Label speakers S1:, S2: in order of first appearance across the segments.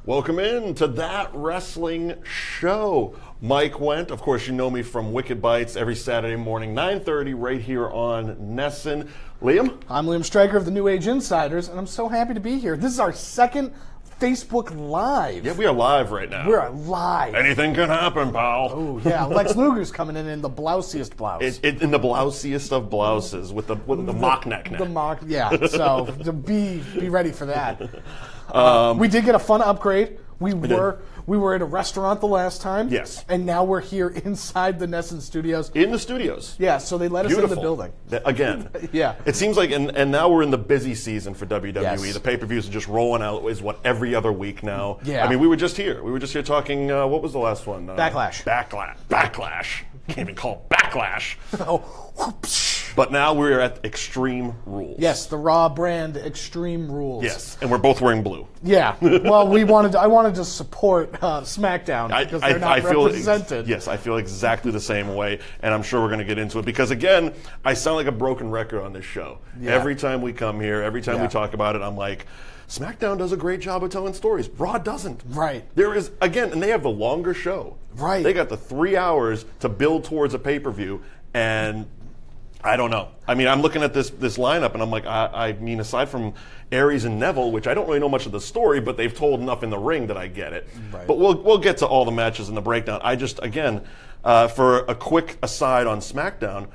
S1: Welcome in to That Wrestling Show. Mike Wendt, of course, you know me from Wicked Bites every Saturday morning, 9:30, right here on Nesson. Liam?
S2: I'm Liam Stryker of the New Age Insiders, and I'm so happy to be here. This is our second Facebook Live.
S1: Yeah, we are live right now.
S2: We're live.
S1: Anything can happen, pal.
S2: Oh, yeah. Lex Luger's coming in the blousiest blouse.
S1: In the blousiest of blouses with the mock neck now.
S2: The mock, yeah. So be ready for that. We did get a fun upgrade. We were at a restaurant the last time.
S1: Yes.
S2: And now we're here inside the Nesson Studios.
S1: In the studios.
S2: Yeah, so they let us in the building.
S1: Again.
S2: Yeah.
S1: It seems like, and now we're in the busy season for WWE.
S2: Yes.
S1: The pay-per-views are just rolling out, is what, every other week now.
S2: Yeah.
S1: I mean, we were just here. We were just here talking, what was the last one?
S2: Backlash.
S1: Backlash. Can't even call it Backlash.
S2: Oh, whoops.
S1: But now we're at Extreme Rules.
S2: Yes, the Raw brand Extreme Rules.
S1: Yes, and we're both wearing blue.
S2: Yeah. Well, I wanted to support Smackdown because they're not represented.
S1: Yes, I feel exactly the same way, and I'm sure we're going to get into it because, again, I sound like a broken record on this show.
S2: Yeah.
S1: Every time we come here, every time we talk about it, I'm like, SmackDown does a great job of telling stories. Raw doesn't.
S2: Right.
S1: There is, again, and they have the longer show.
S2: Right.
S1: They got the 3 hours to build towards a pay-per-view, and I don't know. I mean, I'm looking at this lineup, and I'm like, I mean, aside from Aries and Neville, which I don't really know much of the story, but they've told enough in the ring that I get it.
S2: Right.
S1: But we'll get to all the matches in the breakdown. I just, again, for a quick aside on SmackDown,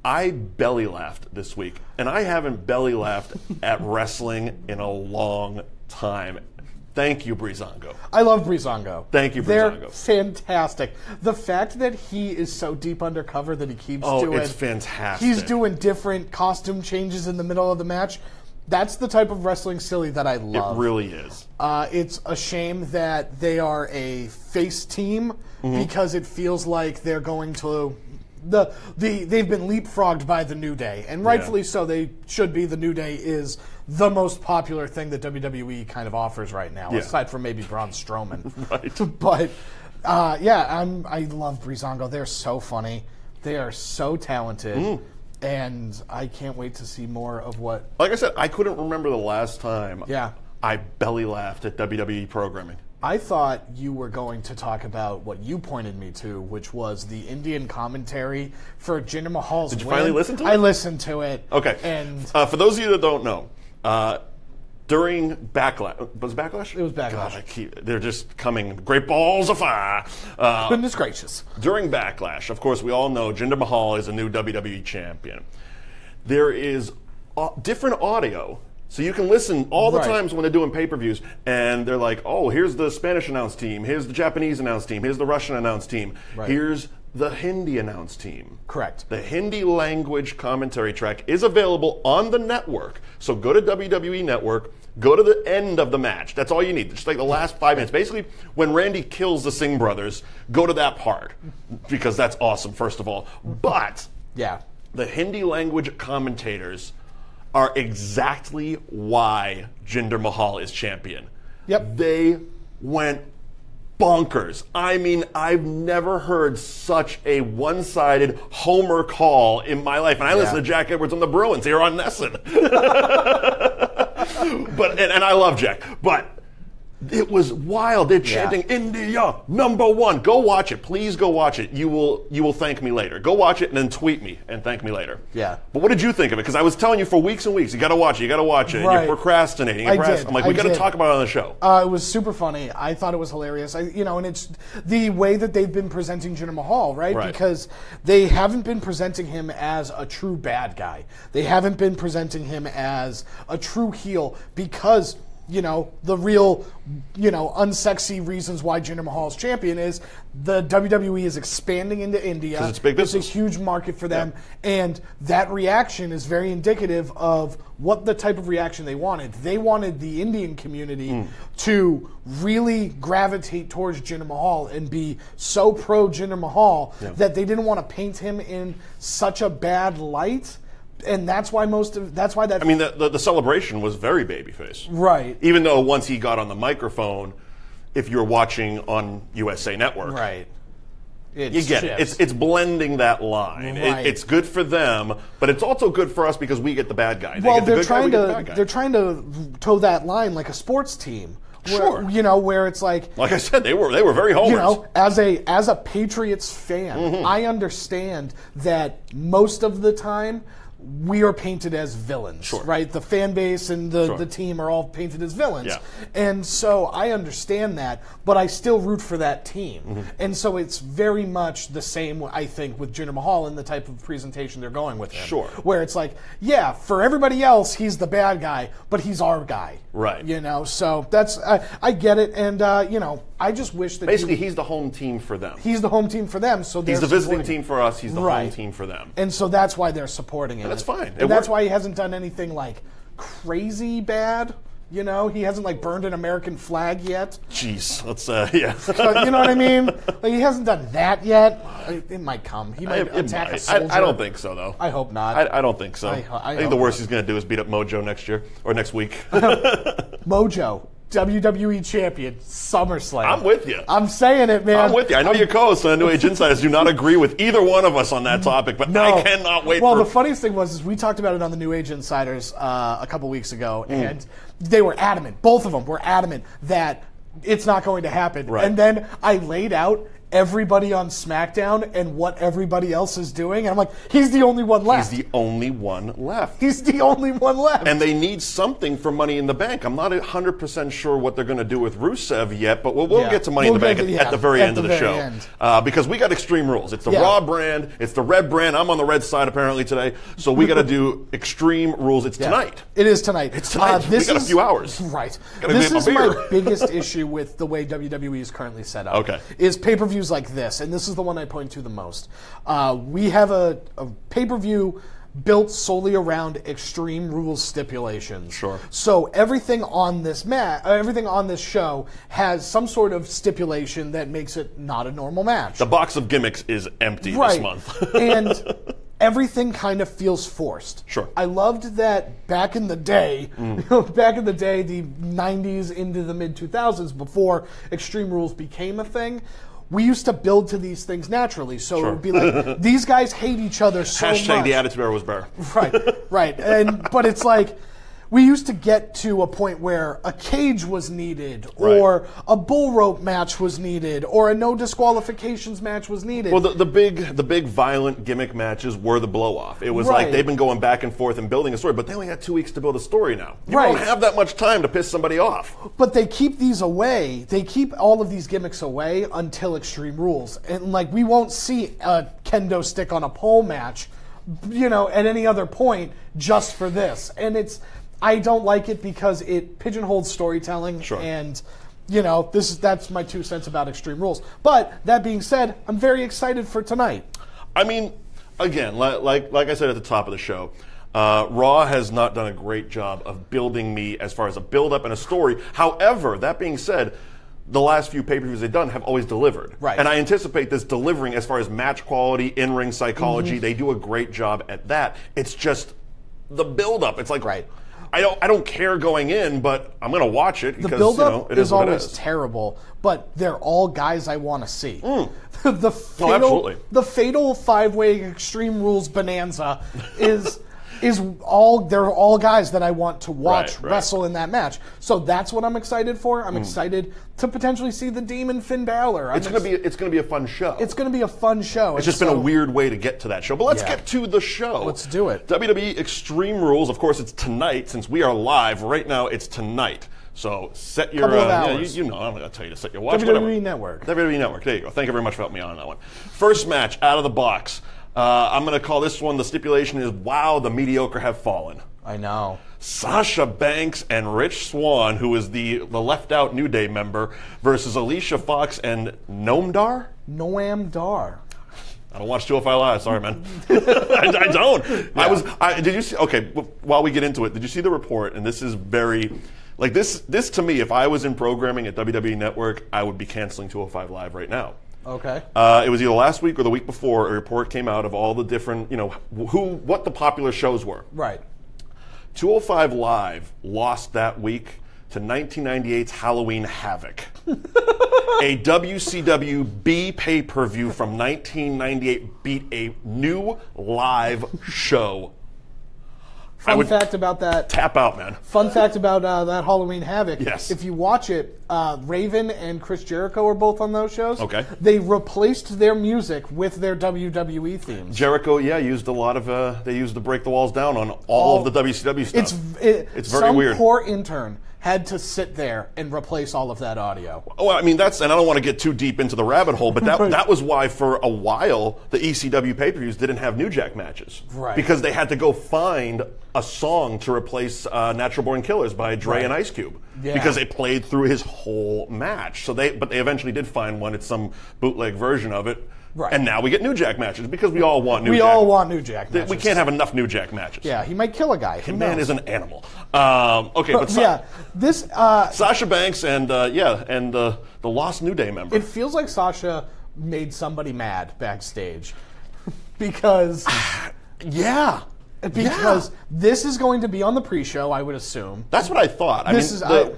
S1: I belly laughed this week, and I haven't belly laughed at wrestling in a long time. Thank you, Breezango.
S2: I love Breezango.
S1: Thank you,
S2: They're
S1: Breezango.
S2: fantastic. The fact that he is so deep undercover that he keeps doing...
S1: Oh, it's fantastic.
S2: He's doing different costume changes in the middle of the match. That's the type of wrestling silly that I love.
S1: It really is.
S2: It's a shame that they are a face team because it feels like they're going to... They've been leapfrogged by the New Day, and rightfully so. They should be. The New Day is the most popular thing that WWE kind of offers right now, aside from maybe Braun Strowman.
S1: Right.
S2: But I love Breezango. They're so funny. They are so talented, and I can't wait to see more of what.
S1: Like I said, I couldn't remember the last time
S2: Yeah.
S1: I belly laughed at WWE programming.
S2: I thought you were going to talk about what you pointed me to, which was the Indian commentary for Jinder Mahal's win.
S1: Did you finally listen to it?
S2: I listened to it.
S1: Okay.
S2: And
S1: for those of you that don't know, during Backlash, was it Backlash?
S2: It was Backlash.
S1: God, they're just coming, great balls of fire.
S2: Goodness gracious.
S1: During Backlash, of course, we all know Jinder Mahal is a new WWE champion. There is different audio. So you can listen all the times when they're doing pay-per-views, and they're like, oh, here's the Spanish announce team, here's the Japanese announce team, here's the Russian announce team, here's the Hindi announce team.
S2: Correct.
S1: The Hindi language commentary track is available on the network. So go to WWE Network, go to the end of the match. That's all you need. Just like the last 5 minutes. Basically, when Randy kills the Singh brothers, go to that part, because that's awesome, first of all. But the Hindi language commentators are exactly why Jinder Mahal is champion.
S2: Yep.
S1: They went bonkers. I mean, I've never heard such a one-sided homer call in my life. And I listen to Jack Edwards on the Bruins here on Nesson. But and I love Jack. But it was wild. They're chanting India #1. Go watch it. Please go watch it. You will thank me later. Go watch it and then tweet me and thank me later.
S2: Yeah.
S1: But what did you think of it? Because I was telling you for weeks and weeks, you got to watch it. You got to watch it.
S2: Right.
S1: You're procrastinating. I'm like, we got to talk about it on the show.
S2: It was super funny. I thought it was hilarious. And it's the way that they've been presenting Jinder Mahal, right? Because they haven't been presenting him as a true bad guy. They haven't been presenting him as a true heel because the real, unsexy reasons why Jinder Mahal is champion is the WWE is expanding into India.
S1: 'Cause it's big business.
S2: It's a huge market for them. And that reaction is very indicative of what the type of reaction they wanted. They wanted the Indian community to really gravitate towards Jinder Mahal and be so pro Jinder Mahal that they didn't want to paint him in such a bad light. And that's why that.
S1: I mean, the celebration was very babyface.
S2: Right.
S1: Even though once he got on the microphone, if you're watching on USA Network.
S2: Right.
S1: you get it. It's blending that line.
S2: Right.
S1: It's good for them, but it's also good for us because we get the bad guy.
S2: They're trying to toe that line like a sports team.
S1: Sure.
S2: Where it's like
S1: I said, they were very homers.
S2: As a Patriots fan, I understand that most of the time we are painted as villains, right? The fan base and the team are all painted as villains.
S1: Yeah.
S2: And so I understand that, but I still root for that team. And so it's very much the same, I think, with Jinder Mahal and the type of presentation they're going with him.
S1: Sure.
S2: Where it's like, yeah, for everybody else, he's the bad guy, but he's our guy.
S1: Right.
S2: So that's, I get it. And, I just wish that
S1: basically he's the home team for them.
S2: He's the home team for them. So
S1: he's the visiting team for us. He's the home team for them.
S2: And so that's why they're supporting it.
S1: And that's fine.
S2: And that's why he hasn't done anything like crazy bad. He hasn't like burned an American flag yet.
S1: Jeez, let's yeah.
S2: So, you know what I mean? Like, he hasn't done that yet. It might come. He might attack a soldier.
S1: I don't think so, though.
S2: I hope not.
S1: I don't think so. I think the worst he's going to do is beat up Mojo next year or next week.
S2: Mojo. WWE champion, SummerSlam.
S1: I'm with you.
S2: I'm saying it, man.
S1: I'm with you. I know your co-hosts on New Age Insiders do not agree with either one of us on that topic, but I cannot wait
S2: the funniest thing was we talked about it on the New Age Insiders a couple weeks ago, and they were adamant. Both of them were adamant that it's not going to happen.
S1: Right.
S2: And then I laid out everybody on SmackDown and what everybody else is doing. And I'm like, he's the only one left.
S1: He's the only one left.
S2: He's the only one left.
S1: And they need something for Money in the Bank. I'm not 100% sure what they're going to do with Rusev yet, but we'll get to Money in the Bank at the very end of the show. Because we got Extreme Rules. It's the Raw brand. It's the red brand. I'm on the red side apparently today. So we got to do Extreme Rules. It's tonight.
S2: It is tonight.
S1: It's tonight. We got a few hours.
S2: Right. This is my biggest issue with the way WWE is currently set up.
S1: Okay.
S2: Is pay-per-views like this, and this is the one I point to the most. We have a pay-per-view built solely around Extreme Rules stipulations.
S1: Sure.
S2: So everything on this everything on this show has some sort of stipulation that makes it not a normal match.
S1: The box of gimmicks is empty this month.
S2: And everything kind of feels forced.
S1: Sure.
S2: I loved that back in the day, the 90s into the mid-2000s, before Extreme Rules became a thing, we used to build to these things naturally. So it would be like, these guys hate each other so much.
S1: Hashtag the Attitude Era was better.
S2: Right. But it's like, we used to get to a point where a cage was needed, or a bull rope match was needed, or a no disqualifications match was needed.
S1: Well, the big violent gimmick matches were the blow off. It was like they've been going back and forth and building a story, but they only had 2 weeks to build a story now. You don't have that much time to piss somebody off.
S2: But they keep these away. They keep all of these gimmicks away until Extreme Rules, and like we won't see a kendo stick on a pole match, at any other point just for this, and I don't like it because it pigeonholes storytelling, and that's my 2 cents about Extreme Rules. But that being said, I'm very excited for tonight.
S1: I mean, again, like I said at the top of the show, Raw has not done a great job of building me as far as a build-up and a story. However, that being said, the last few pay-per-views they've done have always delivered.
S2: Right.
S1: And I anticipate this delivering as far as match quality, in-ring psychology. They do a great job at that. It's just the build-up. It's like... I don't care going in, but I'm going to watch it because
S2: the build-up
S1: it is
S2: always terrible. But they're all guys I want to see. The fatal 5-way Extreme Rules bonanza they're all guys that I want to watch wrestle in that match. So that's what I'm excited for. I'm excited to potentially see the Demon Finn Balor.
S1: It's going to be a fun show.
S2: It's going to be a fun show.
S1: It's just been a weird way to get to that show. But let's get to the show.
S2: Let's do it.
S1: WWE Extreme Rules. Of course, it's tonight. Since we are live right now, it's tonight. So set your
S2: couple of hours.
S1: I'm not going to tell you to set your watch.
S2: WWE Network.
S1: WWE Network. There you go. Thank you very much for helping me out on that one. First match out of the box. I'm going to call this one, the stipulation is, wow, the mediocre have fallen.
S2: I know.
S1: Sasha Banks and Rich Swann, who is the left out New Day member, versus Alicia Fox and Noam Dar?
S2: Noam Dar.
S1: I don't watch 205 Live. Sorry, man. I don't. Yeah. Did you see? Okay, while we get into it, did you see the report? And this is very... Like, this to me, if I was in programming at WWE Network, I would be canceling 205 Live right now.
S2: Okay.
S1: It was either last week or the week before, a report came out of all the different, what the popular shows were.
S2: Right.
S1: 205 Live lost that week to 1998's Halloween Havoc. a WCW B pay-per-view from 1998 beat a new live show.
S2: Fun fact about that.
S1: Tap out, man.
S2: Fun fact about that Halloween Havoc.
S1: Yes.
S2: If you watch it, Raven and Chris Jericho are both on those shows.
S1: Okay.
S2: They replaced their music with their WWE themes.
S1: Jericho, used a lot of, they used to break the walls down on all of the WCW stuff. It's very weird.
S2: Some poor intern had to sit there and replace all of that audio.
S1: Well, I mean, and I don't want to get too deep into the rabbit hole, but
S2: Right.
S1: that was why for a while the ECW pay-per-views didn't have New Jack matches.
S2: Right.
S1: Because they had to go find a song to replace Natural Born Killers by Dre and Ice Cube.
S2: Yeah.
S1: Because they played through his whole match. But they eventually did find one. It's some bootleg version of it.
S2: Right.
S1: And now we get New Jack matches because we all want New Jack.
S2: We all want New Jack matches.
S1: We can't have enough New Jack matches.
S2: Yeah, he might kill a guy.
S1: The man is an animal. Okay, but
S2: this
S1: Sasha Banks and the Lost New Day member.
S2: It feels like Sasha made somebody mad backstage because this is going to be on the pre-show, I would assume.
S1: That's what I thought.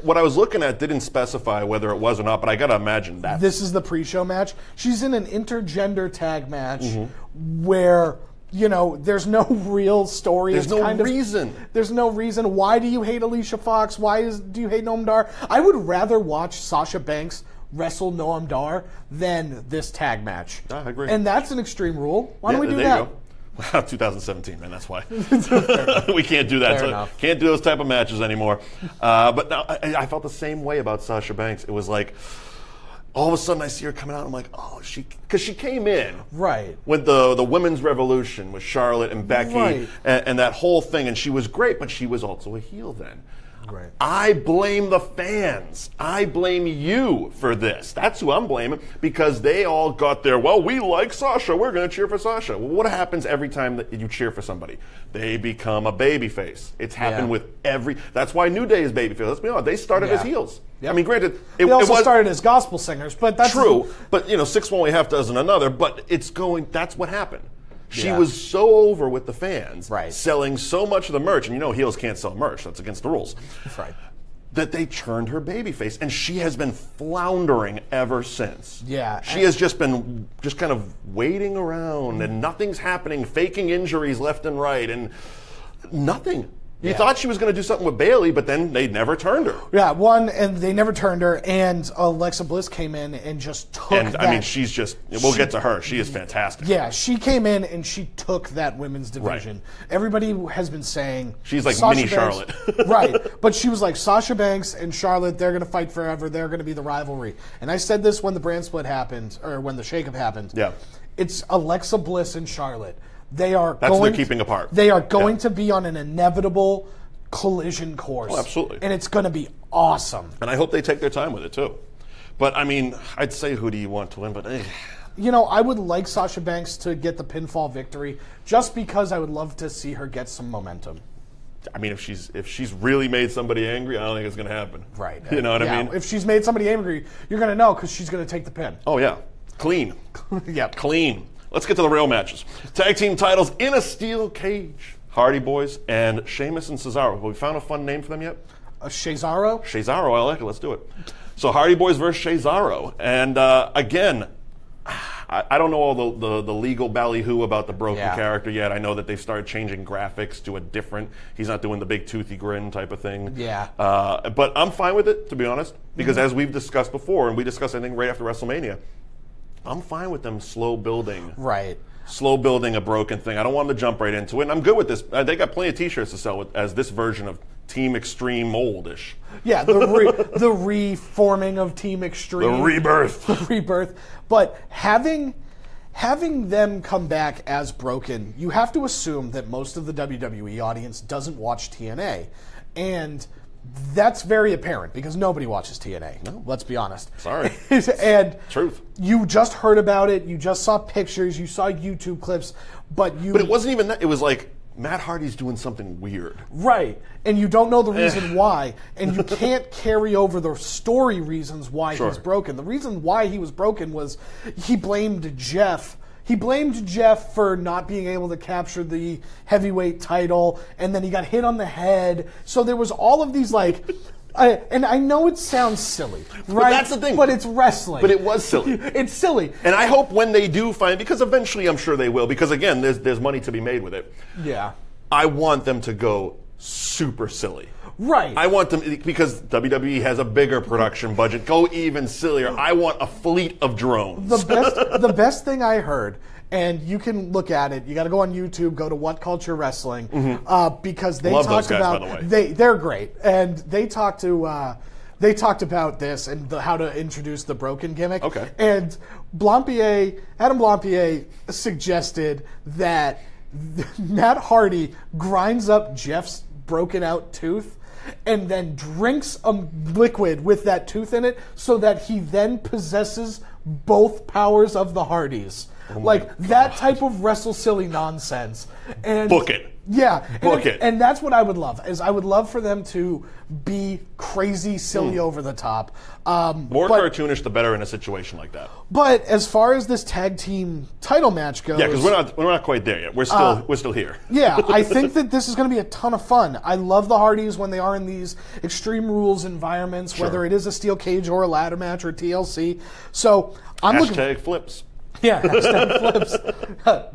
S1: What I was looking at didn't specify whether it was or not, but I got to imagine that.
S2: This is the pre-show match. She's in an intergender tag match where, there's no real story.
S1: There's no reason.
S2: There's no reason. Why do you hate Alicia Fox? Do you hate Noam Dar? I would rather watch Sasha Banks wrestle Noam Dar than this tag match.
S1: I agree.
S2: And that's an Extreme Rule. Why don't we do that?
S1: You go. 2017, man. That's why we can't do that. Can't do those type of matches anymore. But now I felt the same way about Sasha Banks. It was like all of a sudden I see her coming out. I'm like, because she came in with the women's revolution with Charlotte and Becky and that whole thing, and she was great. But she was also a heel then.
S2: Right.
S1: I blame the fans. I blame you for this. That's who I'm blaming because they all got there. Well, we like Sasha. We're going to cheer for Sasha. Well, what happens every time that you cheer for somebody? They become a babyface. It's happened with every. That's why New Day is babyface. Let's be honest. They started as heels. Yep. I mean, granted,
S2: they also started as gospel singers, but that's
S1: true. But 6 one way, half dozen another. But it's going. That's what happened. She was so over with the fans, selling so much of the merch, and heels can't sell merch. That's against the rules.
S2: Right.
S1: That they churned her babyface, and she has been floundering ever since.
S2: Yeah.
S1: She has just been kind of waiting around, and nothing's happening, faking injuries left and right, and nothing. You thought she was going to do something with Bayley, but then they never turned her.
S2: Yeah, and they never turned her, and Alexa Bliss came in and just took that.
S1: I mean, we'll get to her. She is fantastic.
S2: Yeah, she came in and she took that women's division.
S1: Right.
S2: Everybody has been saying
S1: she's like
S2: Sasha
S1: mini
S2: Banks,
S1: Charlotte.
S2: Right, but she was like Sasha Banks and Charlotte, they're going to fight forever. They're going to be the rivalry. And I said this when the brand split happened, or when the shakeup happened.
S1: Yeah.
S2: It's Alexa Bliss and Charlotte. They're
S1: keeping apart.
S2: They are going to be on an inevitable collision course.
S1: Oh, absolutely.
S2: And it's going to be awesome.
S1: And I hope they take their time with it, too. But, I mean, I'd say who do you want to win, but...
S2: I would like Sasha Banks to get the pinfall victory just because I would love to see her get some momentum.
S1: I mean, if she's really made somebody angry, I don't think it's going to happen.
S2: Right.
S1: You know what I mean?
S2: If she's made somebody angry, you're going to know because she's going to take the pin.
S1: Oh, yeah. Clean.
S2: Yep.
S1: Clean. Let's get to the real matches. Tag team titles in a steel cage. Hardy Boys and Sheamus and Cesaro. Have we found a fun name for them yet?
S2: Cesaro?
S1: Cesaro, I like it. Let's do it. So Hardy Boys versus Cesaro. And again, I don't know all the legal ballyhoo about the broken character yet. I know that they've started changing graphics to a different, he's not doing the big toothy grin type of thing.
S2: Yeah.
S1: But I'm fine with it, to be honest, because as we've discussed before, and we discussed, I think, right after WrestleMania, I'm fine with them slow building a broken thing. I don't want them to jump right into it, and I'm good with this. They got plenty of T-shirts to sell as this version of Team Extreme oldish.
S2: Yeah, the reforming of Team Extreme.
S1: The rebirth.
S2: The rebirth. But having them come back as broken, you have to assume that most of the WWE audience doesn't watch TNA. And that's very apparent because nobody watches TNA. No. Let's be honest.
S1: Sorry.
S2: And
S1: truth.
S2: You just heard about it. You just saw pictures. You saw YouTube clips. But
S1: it wasn't even that. It was like Matt Hardy's doing something weird.
S2: Right. And you don't know the reason why. And you can't carry over the story reasons why he's broken. The reason why he was broken was he blamed Jeff. He blamed Jeff for not being able to capture the heavyweight title, and then he got hit on the head. So there was all of these And I know it sounds silly, right?
S1: But that's the thing.
S2: But it's wrestling.
S1: But it was silly.
S2: It's silly.
S1: And I hope when they do find, because eventually I'm sure they will, because again, there's money to be made with it.
S2: Yeah.
S1: I want them to go super silly.
S2: Right.
S1: I want them, because WWE has a bigger production budget, go even sillier. I want a fleet of drones.
S2: The best thing I heard, and you can look at it, you got to go on YouTube, go to What Culture Wrestling, because they
S1: Love
S2: talked
S1: those guys,
S2: about,
S1: by the way.
S2: they're great, and they talked about this and how to introduce the broken gimmick.
S1: Okay.
S2: And Adam Blampier suggested that Matt Hardy grinds up Jeff's broken out tooth and then drinks a liquid with that tooth in it so that he then possesses both powers of the Hardys. Like that type of wrestle silly nonsense. And
S1: Book it.
S2: Yeah.
S1: Book it.
S2: And that's what I would love, is I would love for them to be crazy, silly, over the top.
S1: More cartoonish, the better in a situation like that.
S2: But as far as this tag team title match goes,
S1: Yeah, because we're not quite there yet. We're still here.
S2: Yeah, I think that this is going to be a ton of fun. I love the Hardys when they are in these Extreme Rules environments, whether it is a steel cage or a ladder match or TLC. So I'm
S1: Hashtag flips.
S2: Yeah, hashtag flips.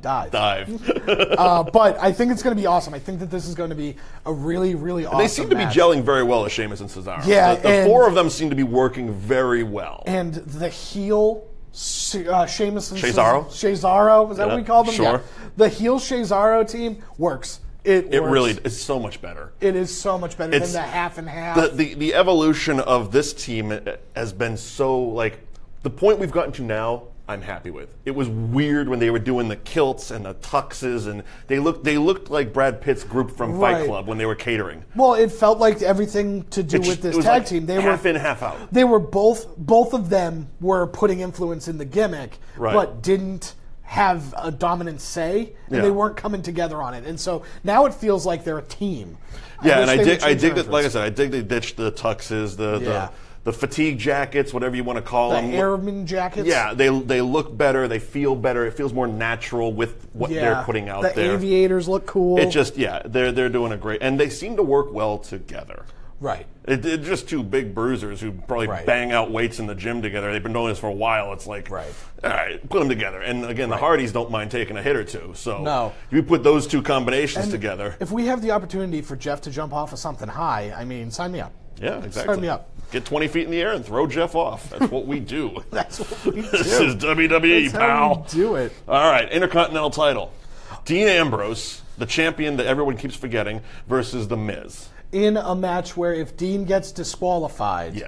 S2: Dive. But I think it's going to be awesome. I think that this is going to be a really, really awesome
S1: They seem to be
S2: match.
S1: gelling very well as Sheamus and Cesaro.
S2: Yeah,
S1: the four of them seem to be working very well.
S2: And the heel Sheamus and
S1: Cesaro?
S2: Cesaro, is that what we call them?
S1: Sure.
S2: Yeah. The heel Cesaro team works. It works.
S1: Really is so much better.
S2: It is so much better than the half and half.
S1: The evolution of this team has been so, like, the point we've gotten to now, I'm happy with. It was weird when they were doing the kilts and the tuxes, and they looked like Brad Pitt's group from Fight Club when they were catering.
S2: Well, it felt like everything to do with this tag
S1: like
S2: team.
S1: They were half in, half out.
S2: They were both of them were putting influence in the gimmick, but didn't have a dominant say, and they weren't coming together on it. And so now it feels like they're a team.
S1: Yeah, and I dig that. Like I said, I dig they ditched the tuxes, the fatigue jackets, whatever you want to call them.
S2: The airman jackets?
S1: Yeah, they look better, they feel better, it feels more natural with what they're putting out there.
S2: The aviators look cool.
S1: It just, they're doing a great, and they seem to work well together.
S2: Right.
S1: They're just two big bruisers who probably bang out weights in the gym together. They've been doing this for a while. It's like, all right, put them together. And again, the Hardys don't mind taking a hit or two. So if you put those two combinations together.
S2: If we have the opportunity for Jeff to jump off of something high, I mean, sign me up.
S1: Yeah, exactly.
S2: Sign me up.
S1: Get 20 feet in the air and throw Jeff off. That's what we do.
S2: That's what we do.
S1: This is WWE,
S2: That's
S1: pal.
S2: how we do it.
S1: All right, Intercontinental title. Dean Ambrose, the champion that everyone keeps forgetting, versus The Miz.
S2: In a match where if Dean gets disqualified,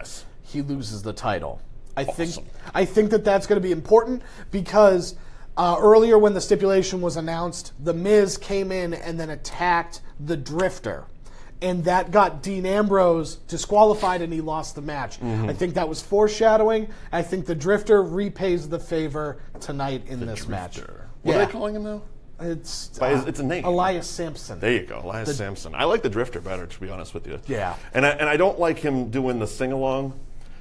S2: he loses the title. I think that that's going to be important because earlier when the stipulation was announced, The Miz came in and then attacked the Drifter. And that got Dean Ambrose disqualified and he lost the match. I think that was foreshadowing. I think the Drifter repays the favor tonight in this match.
S1: What are they calling him now?
S2: It's
S1: a name.
S2: Elias Sampson.
S1: There you go, Elias Sampson. I like the Drifter better, to be honest with you.
S2: Yeah.
S1: And I don't like him doing the sing-along.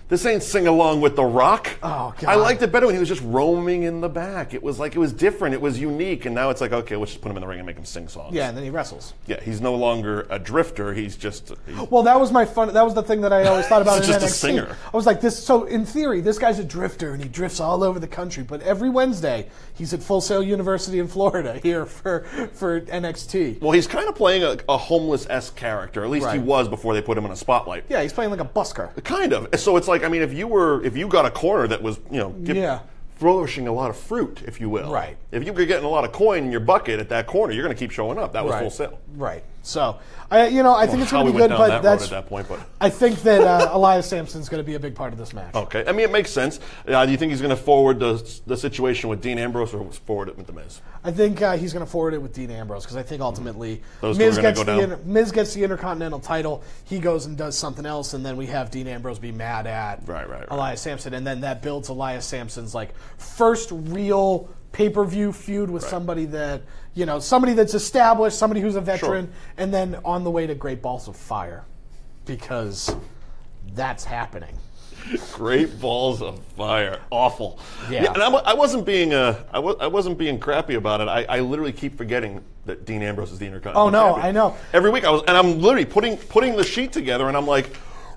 S1: This ain't sing-along with The Rock.
S2: Oh, God.
S1: I liked it better when he was just roaming in the back. It was different. It was unique. And now it's like, okay, let's just put him in the ring and make him sing songs.
S2: Yeah, and then he wrestles.
S1: Yeah, he's no longer a drifter. He's just...
S2: Well, that was that was the thing that I always thought about in
S1: just
S2: NXT.
S1: A singer.
S2: I was like, so in theory, this guy's a drifter, and he drifts all over the country. But every Wednesday, he's at Full Sail University in Florida here for NXT.
S1: Well, he's kind of playing a homeless-esque character. At least he was before they put him in a spotlight.
S2: Yeah, he's playing like a busker.
S1: Kind of. So it's like, I mean, if you got a corner that was, flourishing a lot of fruit, if you will.
S2: Right.
S1: If you were getting a lot of coin in your bucket at that corner, you're going to keep showing up. That was Full Sail.
S2: Right. So, I think it's going to be good, but
S1: that's at that point. But
S2: I think that Elias Sampson's going to be a big part of this match.
S1: Okay. I mean, it makes sense. Do you think he's going to forward the situation with Dean Ambrose or forward it with The Miz?
S2: I think he's going to forward it with Dean Ambrose because I think ultimately
S1: Miz gets
S2: the Intercontinental title. He goes and does something else, and then we have Dean Ambrose be mad at Elias Sampson, and then that builds Elias Sampson's first real pay-per-view feud with somebody that somebody that's established, somebody who's a veteran, and then on the way to Great Balls of Fire because that's happening.
S1: Great Balls of Fire, awful.
S2: Yeah,
S1: and I wasn't being I wasn't being crappy about it. I literally keep forgetting that Dean Ambrose is the Intercontinental champion.
S2: I know.
S1: Every week I'm literally putting the sheet together, and I'm like,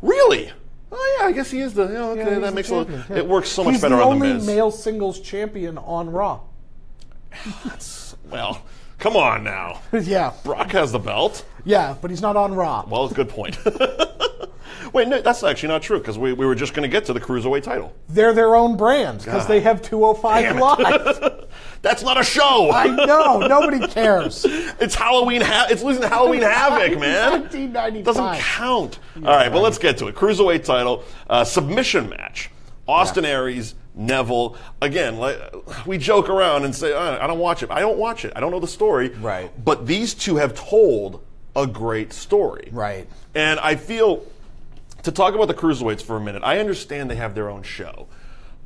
S1: Really? Oh yeah, I guess he is the. Okay, that makes it works so much better on the Miz.
S2: He's the only male singles champion on Raw.
S1: Well, come on now.
S2: Yeah.
S1: Brock has the belt.
S2: Yeah, but he's not on Raw.
S1: Well, good point. Wait, no, that's actually not true, because we were just going to get to the Cruiserweight title.
S2: They're their own brand, because they have 205 Live.
S1: That's not a show.
S2: I know. Nobody cares.
S1: It's Halloween. It's losing Halloween Havoc, man.
S2: 1995.
S1: Doesn't count. All right, but let's get to it. Cruiserweight title, submission match. Austin Aries, Neville. Again, we joke around and say, I don't watch it. I don't watch it. I don't know the story.
S2: Right.
S1: But these two have told a great story.
S2: Right.
S1: And I feel, to talk about the Cruiserweights for a minute, I understand they have their own show.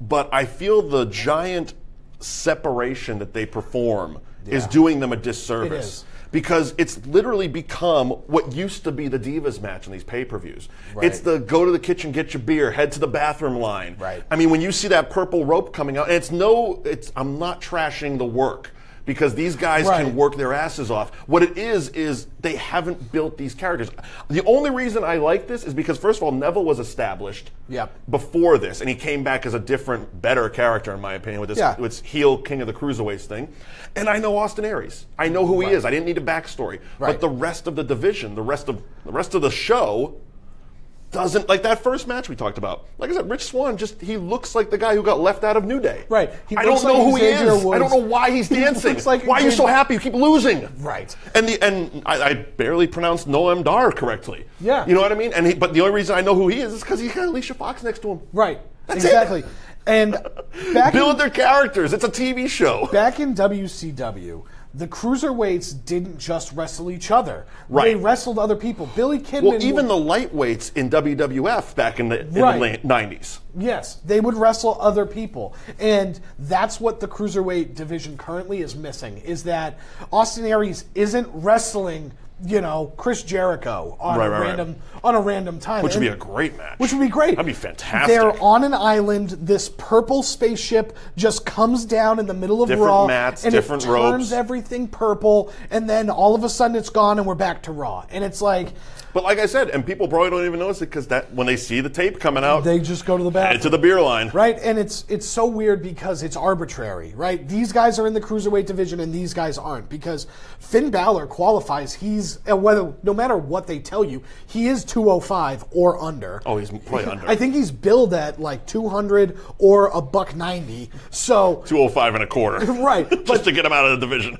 S1: But I feel the giant separation that they perform is doing them a disservice.
S2: It is.
S1: Because it's literally become what used to be the Divas match in these pay-per-views.
S2: Right.
S1: It's the go to the kitchen, get your beer, head to the bathroom line.
S2: Right.
S1: I mean, when you see that purple rope coming out, and I'm not trashing the work, because these guys can work their asses off. What it is they haven't built these characters. The only reason I like this is because, first of all, Neville was established before this, and he came back as a different, better character, in my opinion, with this heel King of the Cruiserweights thing. And I know Austin Aries. I know who he is. I didn't need a backstory. But the rest of the division, the rest of the show, doesn't, like that first match we talked about. Like I said, Rich Swann he looks like the guy who got left out of New Day.
S2: Right.
S1: I don't know who he is. I don't know why he's dancing. Why are you so happy? You keep losing.
S2: Right.
S1: And I barely pronounced Noam Dar correctly.
S2: Yeah.
S1: You know what I mean? But the only reason I know who he is because he's got Alicia Fox next to him.
S2: Right.
S1: That's
S2: exactly.
S1: It.
S2: And
S1: build their characters. It's a TV show.
S2: Back in WCW, the Cruiserweights didn't just wrestle each other.
S1: Right.
S2: They wrestled other people. Billy Kidman.
S1: Well, even the lightweights in WWF back in the late 90s.
S2: Yes, they would wrestle other people. And that's what the Cruiserweight division currently is missing, is that Austin Aries isn't wrestling, Chris Jericho on a random time.
S1: Which would be a great match.
S2: Which would be great.
S1: That'd be fantastic.
S2: They're on an island. This purple spaceship just comes down in the middle of Raw.
S1: Different mats,
S2: and
S1: different
S2: it
S1: ropes.
S2: turns everything purple, and then all of a sudden it's gone and we're back to Raw. And it's like...
S1: But like I said, and people probably don't even notice it because when they see the tape coming out,
S2: they just go to the bathroom.
S1: Head to the beer line.
S2: Right, and it's so weird because it's arbitrary, right? These guys are in the Cruiserweight division and these guys aren't, because Finn Balor qualifies. No matter what they tell you, he is 205 or under.
S1: Oh, he's probably under.
S2: I think he's billed at like 200 or $190. So
S1: 205 and a quarter.
S2: Right.
S1: Just to get him out of the division.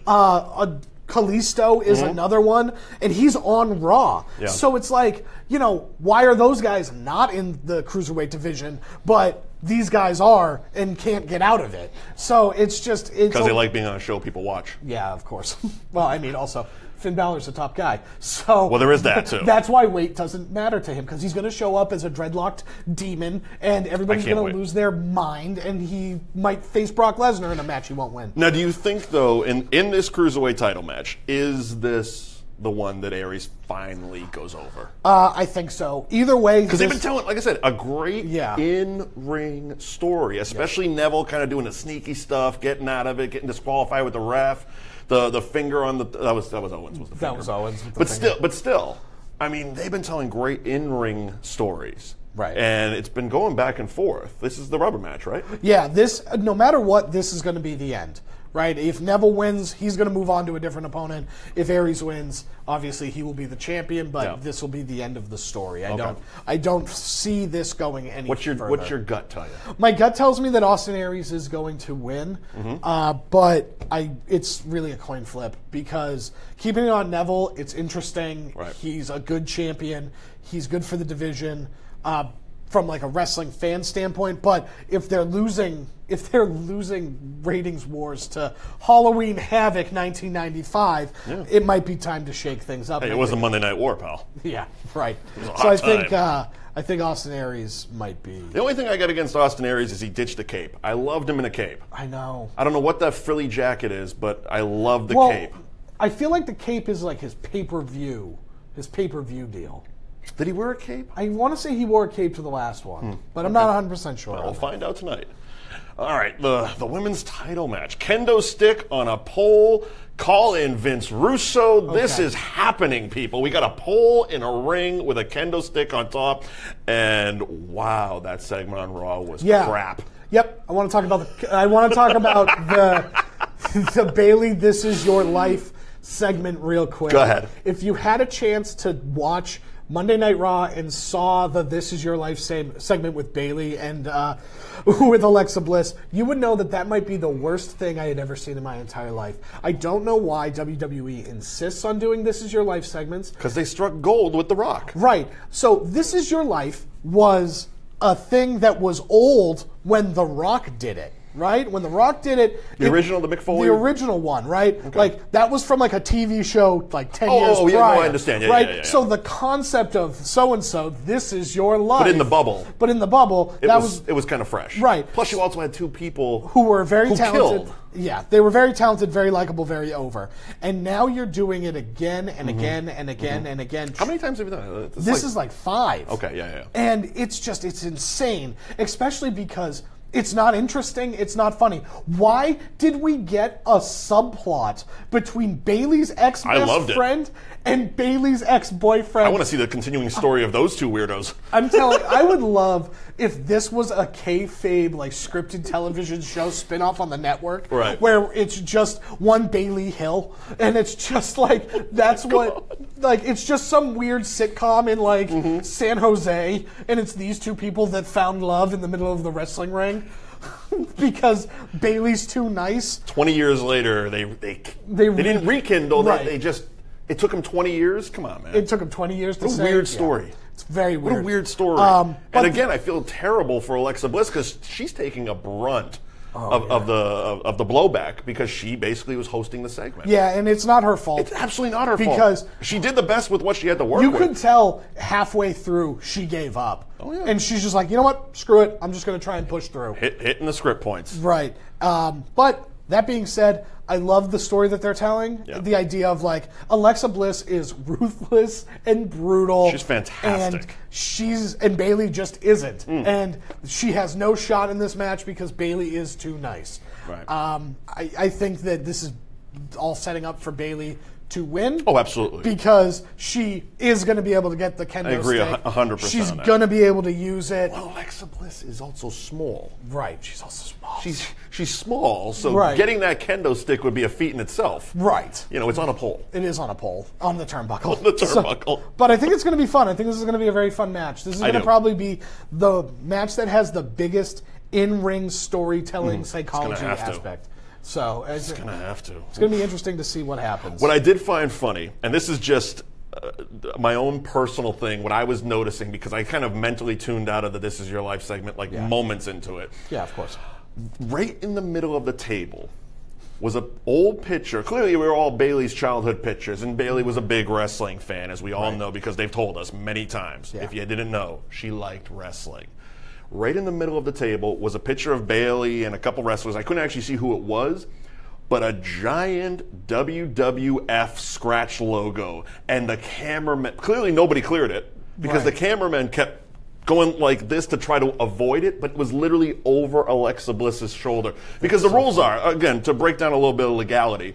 S2: Kalisto is another one, and he's on Raw. Yeah. So it's like, why are those guys not in the Cruiserweight division, but these guys are and can't get out of it? So it's just...
S1: Because they like being on a show people watch.
S2: Yeah, of course. Well, I mean, also... Finn Balor's a top guy. So
S1: well, there is that, too.
S2: That's why weight doesn't matter to him, because he's going to show up as a dreadlocked demon, and everybody's going to lose their mind, and he might face Brock Lesnar in a match he won't win.
S1: Now, do you think, though, in this Cruiserweight title match, is this the one that Aries finally goes over?
S2: I think so. Either way...
S1: Because they've been telling, like I said, a great in-ring story, especially Neville kind of doing the sneaky stuff, getting out of it, getting disqualified with the ref. The finger on that was Owens.
S2: That was Owens.
S1: But still, I mean, they've been telling great in-ring stories,
S2: right?
S1: And it's been going back and forth. This is the rubber match, right?
S2: Yeah. No matter what, this is going to be the end, right? If Neville wins, he's going to move on to a different opponent. If Aries wins, obviously he will be the champion, but this will be the end of the story. I don't see this going any further.
S1: What's your gut tell you?
S2: My gut tells me that Austin Aries is going to win, but it's really a coin flip, because keeping it on Neville, it's interesting. Right. He's a good champion. He's good for the division. From like a wrestling fan standpoint, but if they're losing ratings wars to Halloween Havoc 1995, it might be time to shake things up.
S1: Hey, it was a Monday Night War, pal.
S2: Yeah, right.
S1: So
S2: I think Austin Aries might be.
S1: The only thing I got against Austin Aries is he ditched the cape. I loved him in a cape.
S2: I know.
S1: I don't know what that frilly jacket is, but I love the cape.
S2: I feel like the cape is like his pay-per-view deal.
S1: Did he wear a cape?
S2: I want to say he wore a cape to the last one, but I'm not 100% sure.
S1: Well, we'll find out tonight. All right, the women's title match. Kendo stick on a pole. Call in Vince Russo. Okay. This is happening, people. We got a pole in a ring with a kendo stick on top. And wow, that segment on Raw was crap.
S2: Yep. I want to talk about the Bayley This Is Your Life segment real quick.
S1: Go ahead.
S2: If you had a chance to watch Monday Night Raw and saw the This Is Your Life segment with Bayley and with Alexa Bliss, you would know that might be the worst thing I had ever seen in my entire life. I don't know why WWE insists on doing This Is Your Life segments.
S1: Because they struck gold with The Rock.
S2: Right. So This Is Your Life was a thing that was old when The Rock did it. Right? When The Rock did it...
S1: The Mick Foley?
S2: The original one, right? Okay. Like, that was from, like, a TV show, like, 10 years prior.
S1: Oh, yeah, no, I understand. Yeah,
S2: right?
S1: Yeah.
S2: So the concept of so-and-so, This Is Your Life...
S1: But in the bubble. It was kind of fresh.
S2: Right.
S1: Plus, you also had two people...
S2: Who were very talented.
S1: Killed.
S2: Yeah, they were very talented, very likable, very over. And now you're doing it again and again and again and again.
S1: How many times have you done it?
S2: This is like 5.
S1: Okay, yeah.
S2: And it's insane, especially because... It's not interesting. It's not funny. Why did we get a subplot between Bayley's ex-best friend and Bayley's ex-boyfriend?
S1: I want to see the continuing story of those two weirdos.
S2: I'm telling you, I would love if this was a kayfabe, like, scripted television show spinoff on the network,
S1: right,
S2: where it's just one Bayley Hill, and it's just like, that's what, like, it's just some weird sitcom in, like, San Jose, and it's these two people that found love in the middle of the wrestling ring. Because Bayley's too nice.
S1: 20 years later, they didn't rekindle.
S2: Right.
S1: It took them 20 years. Come on, man.
S2: It took them 20 years to say.
S1: What a weird story.
S2: Yeah. It's very weird.
S1: What a weird story. And again, I feel terrible for Alexa Bliss because she's taking a brunt of the blowback because she basically was hosting the segment.
S2: Yeah, and it's not her fault.
S1: It's absolutely not her fault.
S2: Because
S1: she did the best with what she had to work with.
S2: You could tell halfway through she gave up.
S1: Oh, yeah.
S2: And she's just like, you know what? Screw it. I'm just going to try and push through.
S1: Hitting the script points.
S2: Right. But that being said, I love the story that they're telling. Yeah. The idea of, like, Alexa Bliss is ruthless and brutal.
S1: She's fantastic.
S2: And Bayley just isn't. And she has no shot in this match because Bayley is too nice.
S1: Right.
S2: I think that this is all setting up for Bayley to win.
S1: Oh, absolutely.
S2: Because she is going to be able to get the kendo
S1: stick. I agree 100%
S2: She's going to be able to use it.
S1: Well, Alexa Bliss is also small.
S2: Right. She's also small.
S1: She's small, so getting that kendo stick would be a feat in itself.
S2: Right.
S1: You know, it's on a pole.
S2: It is on a pole. On the turnbuckle.
S1: On the turnbuckle.
S2: But I think it's going to be fun. I think this is going to be a very fun match. This is going to probably be the match that has the biggest in-ring storytelling psychology aspect. So
S1: it's going to have to.
S2: It's going to be interesting to see what happens.
S1: What I did find funny, and this is just my own personal thing, what I was noticing, because I kind of mentally tuned out of the This Is Your Life segment moments into it.
S2: Yeah, of course.
S1: Right in the middle of the table was an old picture. Clearly, we were all Bayley's childhood pictures, and Bayley was a big wrestling fan, as we all know, because they've told us many times. Yeah. If you didn't know, she liked wrestling. Right in the middle of the table was a picture of Bayley and a couple wrestlers. I couldn't actually see who it was, but a giant WWF scratch logo. And the cameraman, clearly nobody cleared it because the cameraman kept going like this to try to avoid it, but it was literally over Alexa Bliss's shoulder. Because the rules are, again, to break down a little bit of legality,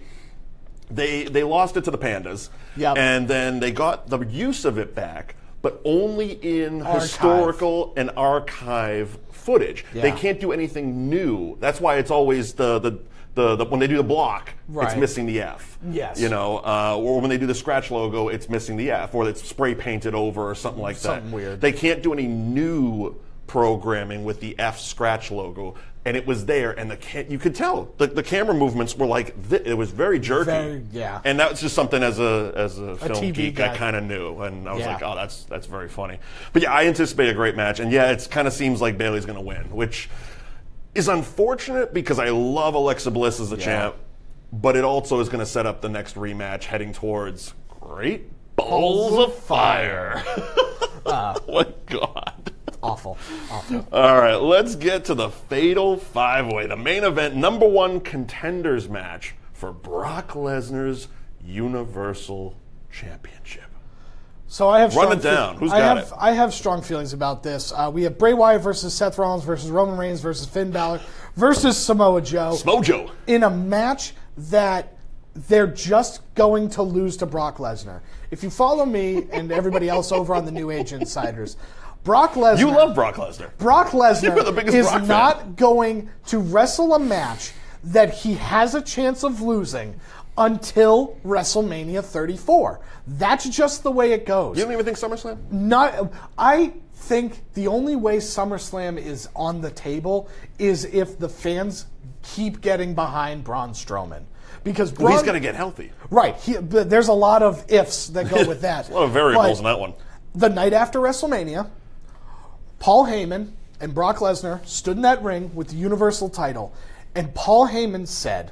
S1: they lost it to the Pandas, and then they got the use of it back, but only in historical and archive footage. Yeah. They can't do anything new. That's why it's always the when they do the block, it's missing the F.
S2: Yes.
S1: You know, or when they do the scratch logo, it's missing the F, or it's spray painted over or something like that.
S2: Something weird.
S1: They can't do any new programming with the F scratch logo. And it was there, and you could tell the camera movements were like it was very jerky. And that was just something as a film
S2: TV
S1: geek
S2: guy.
S1: I kind of knew, and I was like, oh, that's very funny. But yeah, I anticipate a great match, and yeah, it kind of seems like Bayley's going to win, which is unfortunate because I love Alexa Bliss as the champ, but it also is going to set up the next rematch heading towards Great Balls of Fire. Oh my God.
S2: Awful.
S1: All right, let's get to the Fatal 5-Way, the main event, #1 contenders match for Brock Lesnar's Universal Championship.
S2: So I have
S1: Run it down. Who's got it?
S2: I have strong feelings about this. We have Bray Wyatt versus Seth Rollins versus Roman Reigns versus Finn Balor versus Samoa Joe.
S1: Smojo.
S2: In a match that they're just going to lose to Brock Lesnar. If you follow me and everybody else over on the New Age Insiders, Brock Lesnar.
S1: You love Brock Lesnar.
S2: Brock Lesnar is
S1: Brock
S2: not
S1: fan.
S2: going to wrestle a match that he has a chance of losing until WrestleMania 34. That's just the way it goes.
S1: You don't even think SummerSlam?
S2: I think the only way SummerSlam is on the table is if the fans keep getting behind Braun Strowman. Because
S1: he's going to get healthy.
S2: Right. There's a lot of ifs that go with that.
S1: There's a lot of variables in that one.
S2: The night after WrestleMania, Paul Heyman and Brock Lesnar stood in that ring with the Universal title, and Paul Heyman said,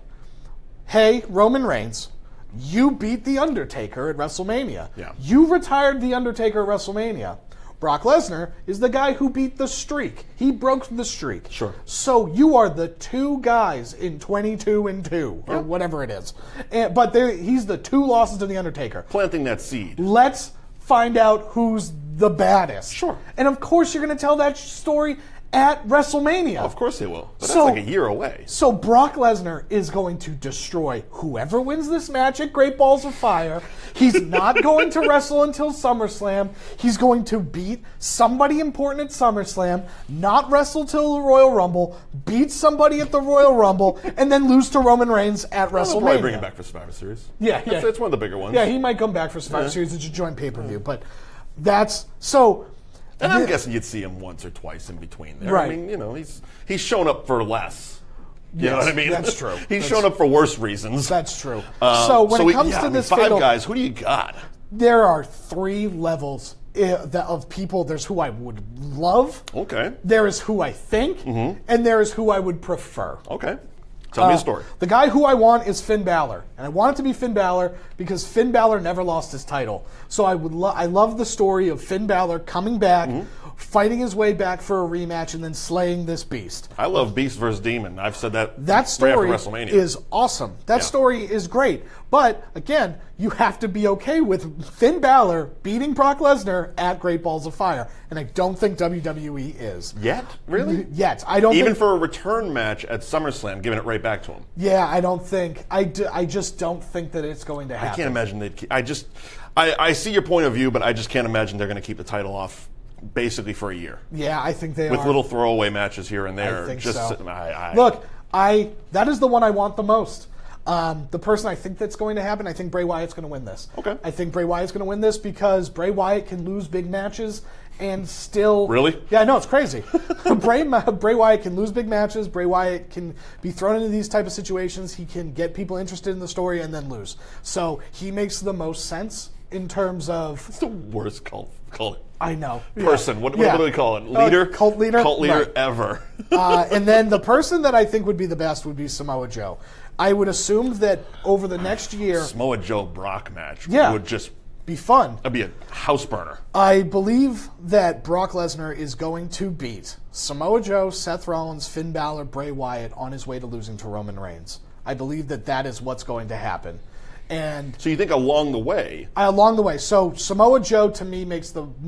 S2: "Hey, Roman Reigns, you beat The Undertaker at WrestleMania.
S1: Yeah.
S2: You retired The Undertaker at WrestleMania. Brock Lesnar is the guy who beat the streak. He broke the streak.
S1: Sure.
S2: So you are the two guys in 22-2, or whatever it is. But he's the two losses to The Undertaker.
S1: Planting that seed.
S2: Let's find out who's the baddest."
S1: Sure.
S2: And of course you're going to tell that story at WrestleMania.
S1: Of course they will. But that's like a year away.
S2: So Brock Lesnar is going to destroy whoever wins this match at Great Balls of Fire. He's not going to wrestle until SummerSlam. He's going to beat somebody important at SummerSlam, not wrestle till the Royal Rumble, beat somebody at the Royal Rumble, and then lose to Roman Reigns at WrestleMania.
S1: They'll probably bring him back for Survivor Series.
S2: Yeah.
S1: That's one of the bigger ones.
S2: Yeah, he might come back for Survivor Series. It's a joint pay-per-view. But that's... So...
S1: And I'm guessing you'd see him once or twice in between there.
S2: Right.
S1: I mean, he's shown up for less. You know what I mean?
S2: That's true.
S1: He's shown up for worse reasons.
S2: That's true. So when it comes to this
S1: five guys, who do you got?
S2: There are three levels of people. There's who I would love.
S1: Okay.
S2: There is who I think. And there is who I would prefer.
S1: Okay. Tell me a story.
S2: The guy who I want is Finn Balor. And I want it to be Finn Balor because Finn Balor never lost his title. So I love the story of Finn Balor coming back, fighting his way back for a rematch, and then slaying this beast.
S1: I love Beast versus Demon. I've said that.
S2: That story
S1: right after WrestleMania
S2: is awesome. That story is great. But, again, you have to be okay with Finn Balor beating Brock Lesnar at Great Balls of Fire. And I don't think WWE is.
S1: Yet? Really?
S2: Yet. I don't
S1: Even
S2: think,
S1: for a return match at SummerSlam, giving it right back to him.
S2: Yeah, I don't think. I just don't think that it's going to happen.
S1: I can't imagine they'd keep... I see your point of view, but I just can't imagine they're going to keep the title off basically for a year.
S2: Yeah, I think they
S1: With
S2: are.
S1: little throwaway matches here and there.
S2: I think
S1: just
S2: so.
S1: Look,
S2: that is the one I want the most. The person I think that's going to happen, I think Bray Wyatt's going to win this.
S1: Okay.
S2: I think Bray Wyatt's going to win this because Bray Wyatt can lose big matches and still...
S1: Really?
S2: Yeah, I know, it's crazy. Bray Wyatt can lose big matches. Bray Wyatt can be thrown into these type of situations. He can get people interested in the story and then lose. So he makes the most sense in terms of...
S1: It's the worst call it.
S2: I know.
S1: Person.
S2: Yeah.
S1: What do we call it? Leader?
S2: Cult leader?
S1: Cult leader
S2: Right.
S1: ever.
S2: And then the person that I think would be the best would be Samoa Joe. I would assume that over the next year...
S1: Samoa Joe Brock match would just...
S2: be fun.
S1: That'd be a house burner.
S2: I believe that Brock Lesnar is going to beat Samoa Joe, Seth Rollins, Finn Balor, Bray Wyatt on his way to losing to Roman Reigns. I believe that is what's going to happen. And
S1: so you think along the way...
S2: So Samoa Joe, to me,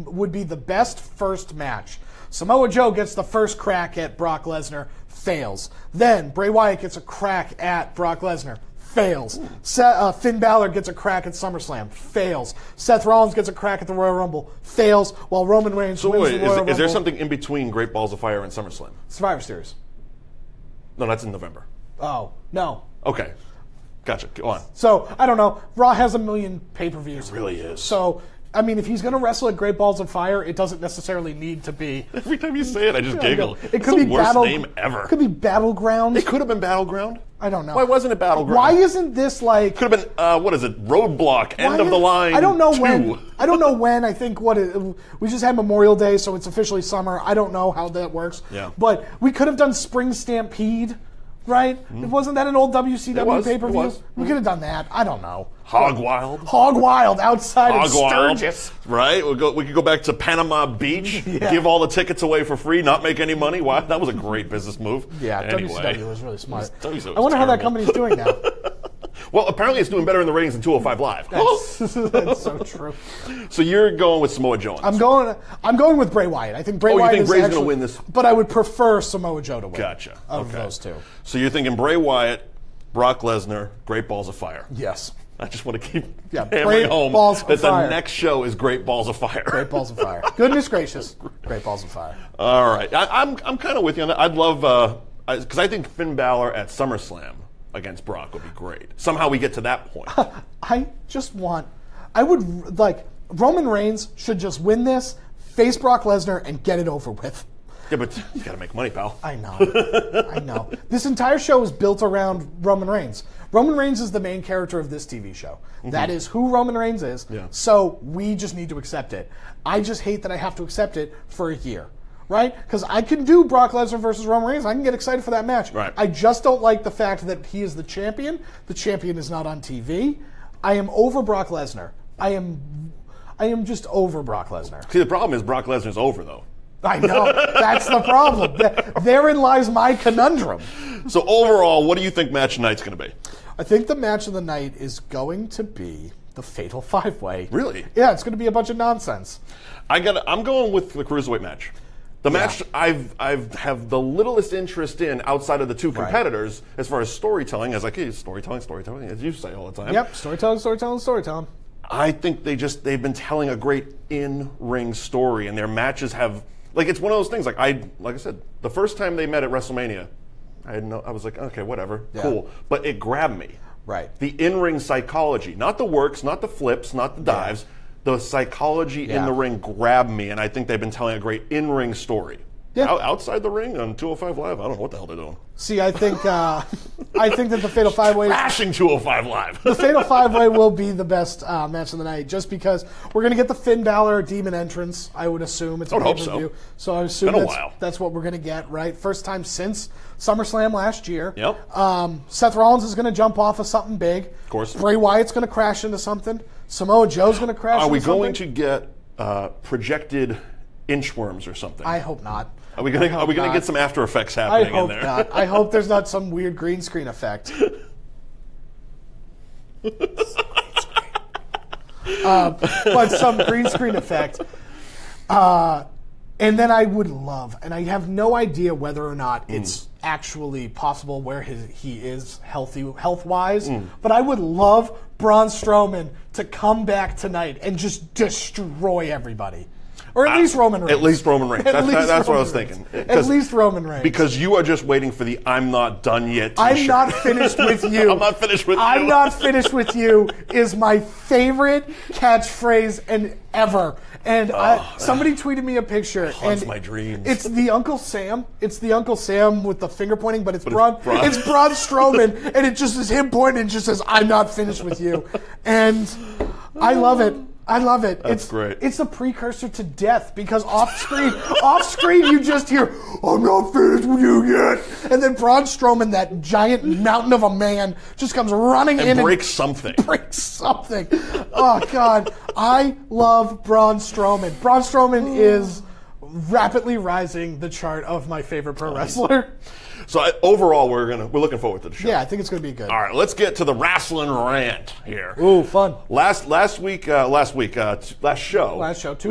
S2: would be the best first match. Samoa Joe gets the first crack at Brock Lesnar, fails. Then Bray Wyatt gets a crack at Brock Lesnar, fails. Finn Balor gets a crack at SummerSlam, fails. Seth Rollins gets a crack at the Royal Rumble, fails, while Roman Reigns wins the Royal Rumble.
S1: Is there something in between Great Balls of Fire and SummerSlam?
S2: Survivor Series.
S1: No, that's in November.
S2: Oh, no.
S1: Okay. Gotcha. Go on.
S2: So, I don't know. Raw has 1 million pay-per-views.
S1: It really is.
S2: So, I mean, if he's going to wrestle at Great Balls of Fire, it doesn't necessarily need to be...
S1: Every time you say it, I just giggle.
S2: It could be
S1: the worst name ever.
S2: It could be Battleground.
S1: It could have been Battleground.
S2: I don't know.
S1: Why wasn't it Battleground?
S2: Why isn't this like...
S1: Could have been, what is it, Roadblock, End of the Line
S2: I don't know
S1: 2.
S2: when. I don't know when. I think we just had Memorial Day, so it's officially summer. I don't know how that works.
S1: Yeah.
S2: But we could have done Spring Stampede, right? Wasn't that an old WCW pay-per-view?
S1: It was.
S2: We could have done that. I don't know.
S1: Hog Wild.
S2: Hog Wild outside of
S1: Wild,
S2: Sturgis.
S1: right? We could go back to Panama Beach, give all the tickets away for free, not make any money. Wow, that was a great business move.
S2: Yeah,
S1: anyway,
S2: WCW was really smart.
S1: WCW was
S2: I wonder how that
S1: terrible.
S2: company's doing now.
S1: Well, apparently it's doing better in the ratings than 205 Live.
S2: That's so true.
S1: So you're going with Samoa Joe.
S2: I'm going with Bray Wyatt. I think Bray Wyatt is
S1: Bray's
S2: actually,
S1: going to win this?
S2: But I would prefer Samoa Joe to win.
S1: Gotcha.
S2: Of those two.
S1: So you're thinking Bray Wyatt, Brock Lesnar, Great Balls of Fire.
S2: Yes.
S1: I just want to keep
S2: Great
S1: hammering home
S2: Balls
S1: that
S2: of Fire.
S1: the next show is Great Balls of Fire.
S2: Great Balls of Fire. Goodness gracious. Great Balls of Fire.
S1: All right. I'm kind of with you on that. I'd love, because I think Finn Balor at SummerSlam against Brock would be great. Somehow we get to that point.
S2: Roman Reigns should just win this, face Brock Lesnar, and get it over with.
S1: Yeah, but you got to make money, pal.
S2: I know. This entire show is built around Roman Reigns. Roman Reigns is the main character of this TV show. Mm-hmm. That is who Roman Reigns is. Yeah. So we just need to accept it. I just hate that I have to accept it for a year. Right? Because I can do Brock Lesnar versus Roman Reigns. I can get excited for that match.
S1: Right.
S2: I just don't like the fact that he is the champion. The champion is not on TV. I am over Brock Lesnar. I am just over Brock Lesnar.
S1: See, the problem is Brock Lesnar's over, though.
S2: I know. That's the problem. Therein lies my conundrum.
S1: So overall, what do you think match of the night's going to be?
S2: I think the match of the night is going to be the Fatal 5-Way.
S1: Really?
S2: Yeah, it's going to be a bunch of nonsense.
S1: I'm going with the Cruiserweight match. The match I have the littlest interest in outside of the two competitors as far as storytelling, as storytelling, as you say all the time.
S2: Yep, storytelling.
S1: I think they've been telling a great in-ring story, and their matches have, like, it's one of those things. Like I said, the first time they met at WrestleMania, I was like, okay, whatever, cool, but it grabbed me.
S2: Right.
S1: The in-ring psychology, not the works, not the flips, not the dives. The psychology in the ring grabbed me, and I think they've been telling a great in-ring story. Yeah. Outside the ring on 205 Live, I don't know what the hell they're doing.
S2: See, I think that the Fatal 5-Way...
S1: Crashing 205 Live.
S2: The Fatal 5-Way will be the best match of the night, just because we're going to get the Finn Balor demon entrance, I would assume. It's a pay-per-view. So I assume that's what we're going to get, right? First time since SummerSlam last year.
S1: Yep.
S2: Seth Rollins is going to jump off of something big.
S1: Of course.
S2: Bray Wyatt's going to crash into something. Samoa Joe's going to crash into something.
S1: Are we going to get projected inchworms or something?
S2: I hope not.
S1: Are we going to get some After Effects happening in there?
S2: I hope not. I hope there's not some weird green screen effect. But some green screen effect. And then I would love, and I have no idea whether or not it's actually possible where he is health-wise, but I would love Braun Strowman to come back tonight and just destroy everybody. Or at least Roman Reigns.
S1: At least Roman Reigns. That's what I was thinking.
S2: At least Roman Reigns.
S1: Because you are just waiting for the "I'm not done yet" t-shirt.
S2: I'm not finished with you.
S1: I'm not finished with you.
S2: I'm not finished with you is my favorite catchphrase ever. And somebody tweeted me a picture.
S1: Haunts my dreams.
S2: It's the Uncle Sam. It's the Uncle Sam with the finger pointing, but it's Braun Strowman, and it just is him pointing and just says, "I'm not finished with you." And I love it.
S1: That's great.
S2: It's a precursor to death because off screen you just hear, "I'm not finished with you yet," and then Braun Strowman, that giant mountain of a man, just comes running in
S1: and breaks something.
S2: Oh God, I love Braun Strowman. Braun Strowman is rapidly rising the chart of my favorite pro wrestler.
S1: So overall, we're looking forward to the show.
S2: Yeah, I think it's going to be good.
S1: All right, let's get to the wrestling rant here.
S2: Ooh, fun.
S1: Last show.
S2: 2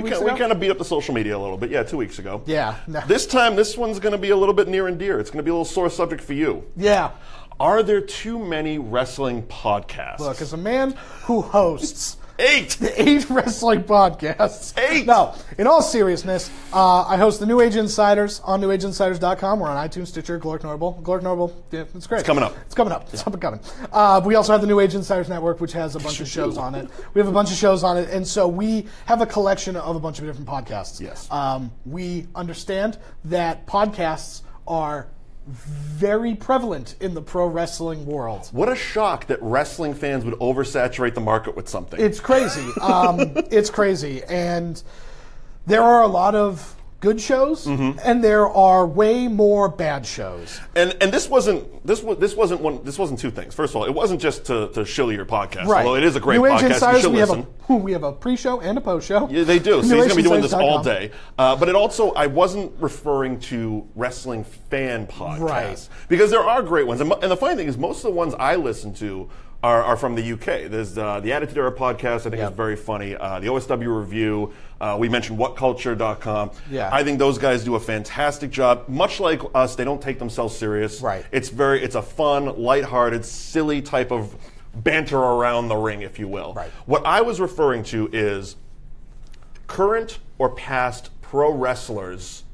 S2: weeks ago.
S1: We kind of beat up the social media a little bit. Yeah, 2 weeks ago.
S2: Yeah.
S1: This time, this one's going to be a little bit near and dear. It's going to be a little sore subject for you.
S2: Yeah.
S1: Are there too many wrestling podcasts?
S2: Look, as a man who hosts
S1: 8
S2: wrestling podcasts.
S1: 8.
S2: No, in all seriousness, I host the New Age Insiders on newageInsiders.com. We're on iTunes, Stitcher, Glork Normal. Yeah, it's great.
S1: It's coming up.
S2: It's up and coming. We also have the New Age Insiders Network, which has a bunch of shows on it. We have a bunch of shows on it, and so we have a collection of a bunch of different podcasts.
S1: Yes.
S2: We understand that podcasts are very prevalent in the pro wrestling world.
S1: What a shock that wrestling fans would oversaturate the market with something.
S2: It's crazy. It's crazy. And there are a lot of good shows, and there are way more bad shows.
S1: And this wasn't two things. First of all, it wasn't just to shill your podcast,
S2: right.
S1: although it is a great
S2: New Age
S1: podcast.
S2: Insiders,
S1: you should listen.
S2: We have a pre-show and a post-show.
S1: Yeah, they do. So he's going to be doing this all day. But it also, I wasn't referring to wrestling fan podcasts.
S2: Right.
S1: Because there are great ones. And the funny thing is, most of the ones I listen to are from the UK. There's the Attitude Era podcast, I think is very funny. The OSW Review, we mentioned whatculture.com.
S2: Yeah.
S1: I think those guys do a fantastic job. Much like us, they don't take themselves serious.
S2: Right.
S1: It's a fun, lighthearted, silly type of banter around the ring, if you will.
S2: Right.
S1: What I was referring to is current or past pro wrestlers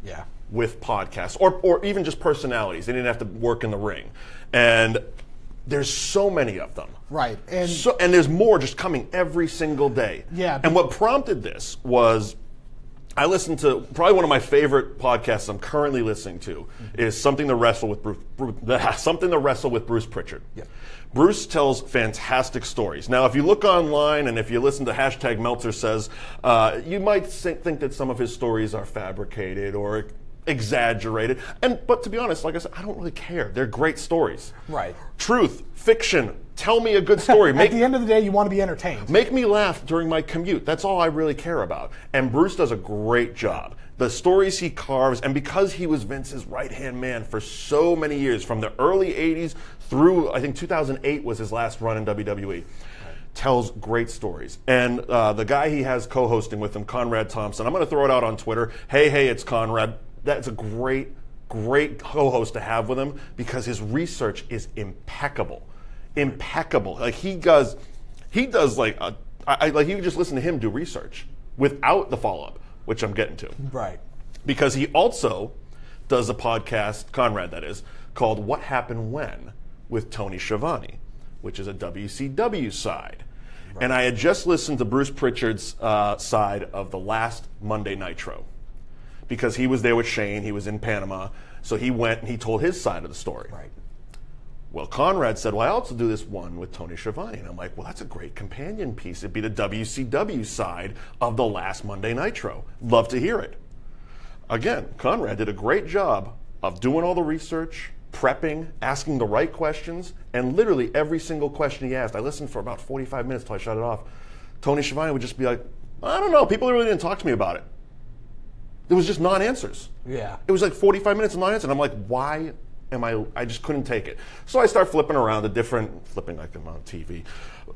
S1: with podcasts, or even just personalities. They didn't have to work in the ring. And there's so many of them.
S2: Right. And
S1: there's more just coming every single day.
S2: Yeah.
S1: And what prompted this was I listened to probably one of my favorite podcasts I'm currently listening to is Something to Wrestle with Bruce Pritchard.
S2: Yeah.
S1: Bruce tells fantastic stories. Now, if you look online and if you listen to hashtag Meltzer Says, you might think that some of his stories are fabricated or exaggerated. But to be honest, like I said, I don't really care. They're great stories.
S2: Right.
S1: Truth, fiction, tell me a good story.
S2: At the end of the day, you want to be entertained.
S1: Make me laugh during my commute. That's all I really care about. And Bruce does a great job. The stories he carves, and because he was Vince's right-hand man for so many years, from the early 80s through, I think 2008 was his last run in WWE, tells great stories. And the guy he has co-hosting with him, Conrad Thompson, I'm going to throw it out on Twitter. Hey, it's Conrad. That's a great co-host to have with him because his research is impeccable. Like he does like you can just listen to him do research without the follow-up, which I'm getting to.
S2: Right.
S1: Because he also does a podcast, Conrad that is, called What Happened When with Tony Schiavone, which is a WCW side. Right. And I had just listened to Bruce Pritchard's side of the last Monday Nitro. Because he was there with Shane, he was in Panama, so he went and he told his side of the story.
S2: Right.
S1: Well, Conrad said, well, I also do this one with Tony Schiavone. And I'm like, well, that's a great companion piece. It'd be the WCW side of the last Monday Nitro. Love to hear it. Again, Conrad did a great job of doing all the research, prepping, asking the right questions, and literally every single question he asked, I listened for about 45 minutes till I shut it off. Tony Schiavone would just be like, I don't know, people really didn't talk to me about it. It was just non-answers.
S2: Yeah.
S1: It was like 45 minutes of non-answers. And I'm like, why am I just couldn't take it. So I start flipping around to flipping like I'm on TV,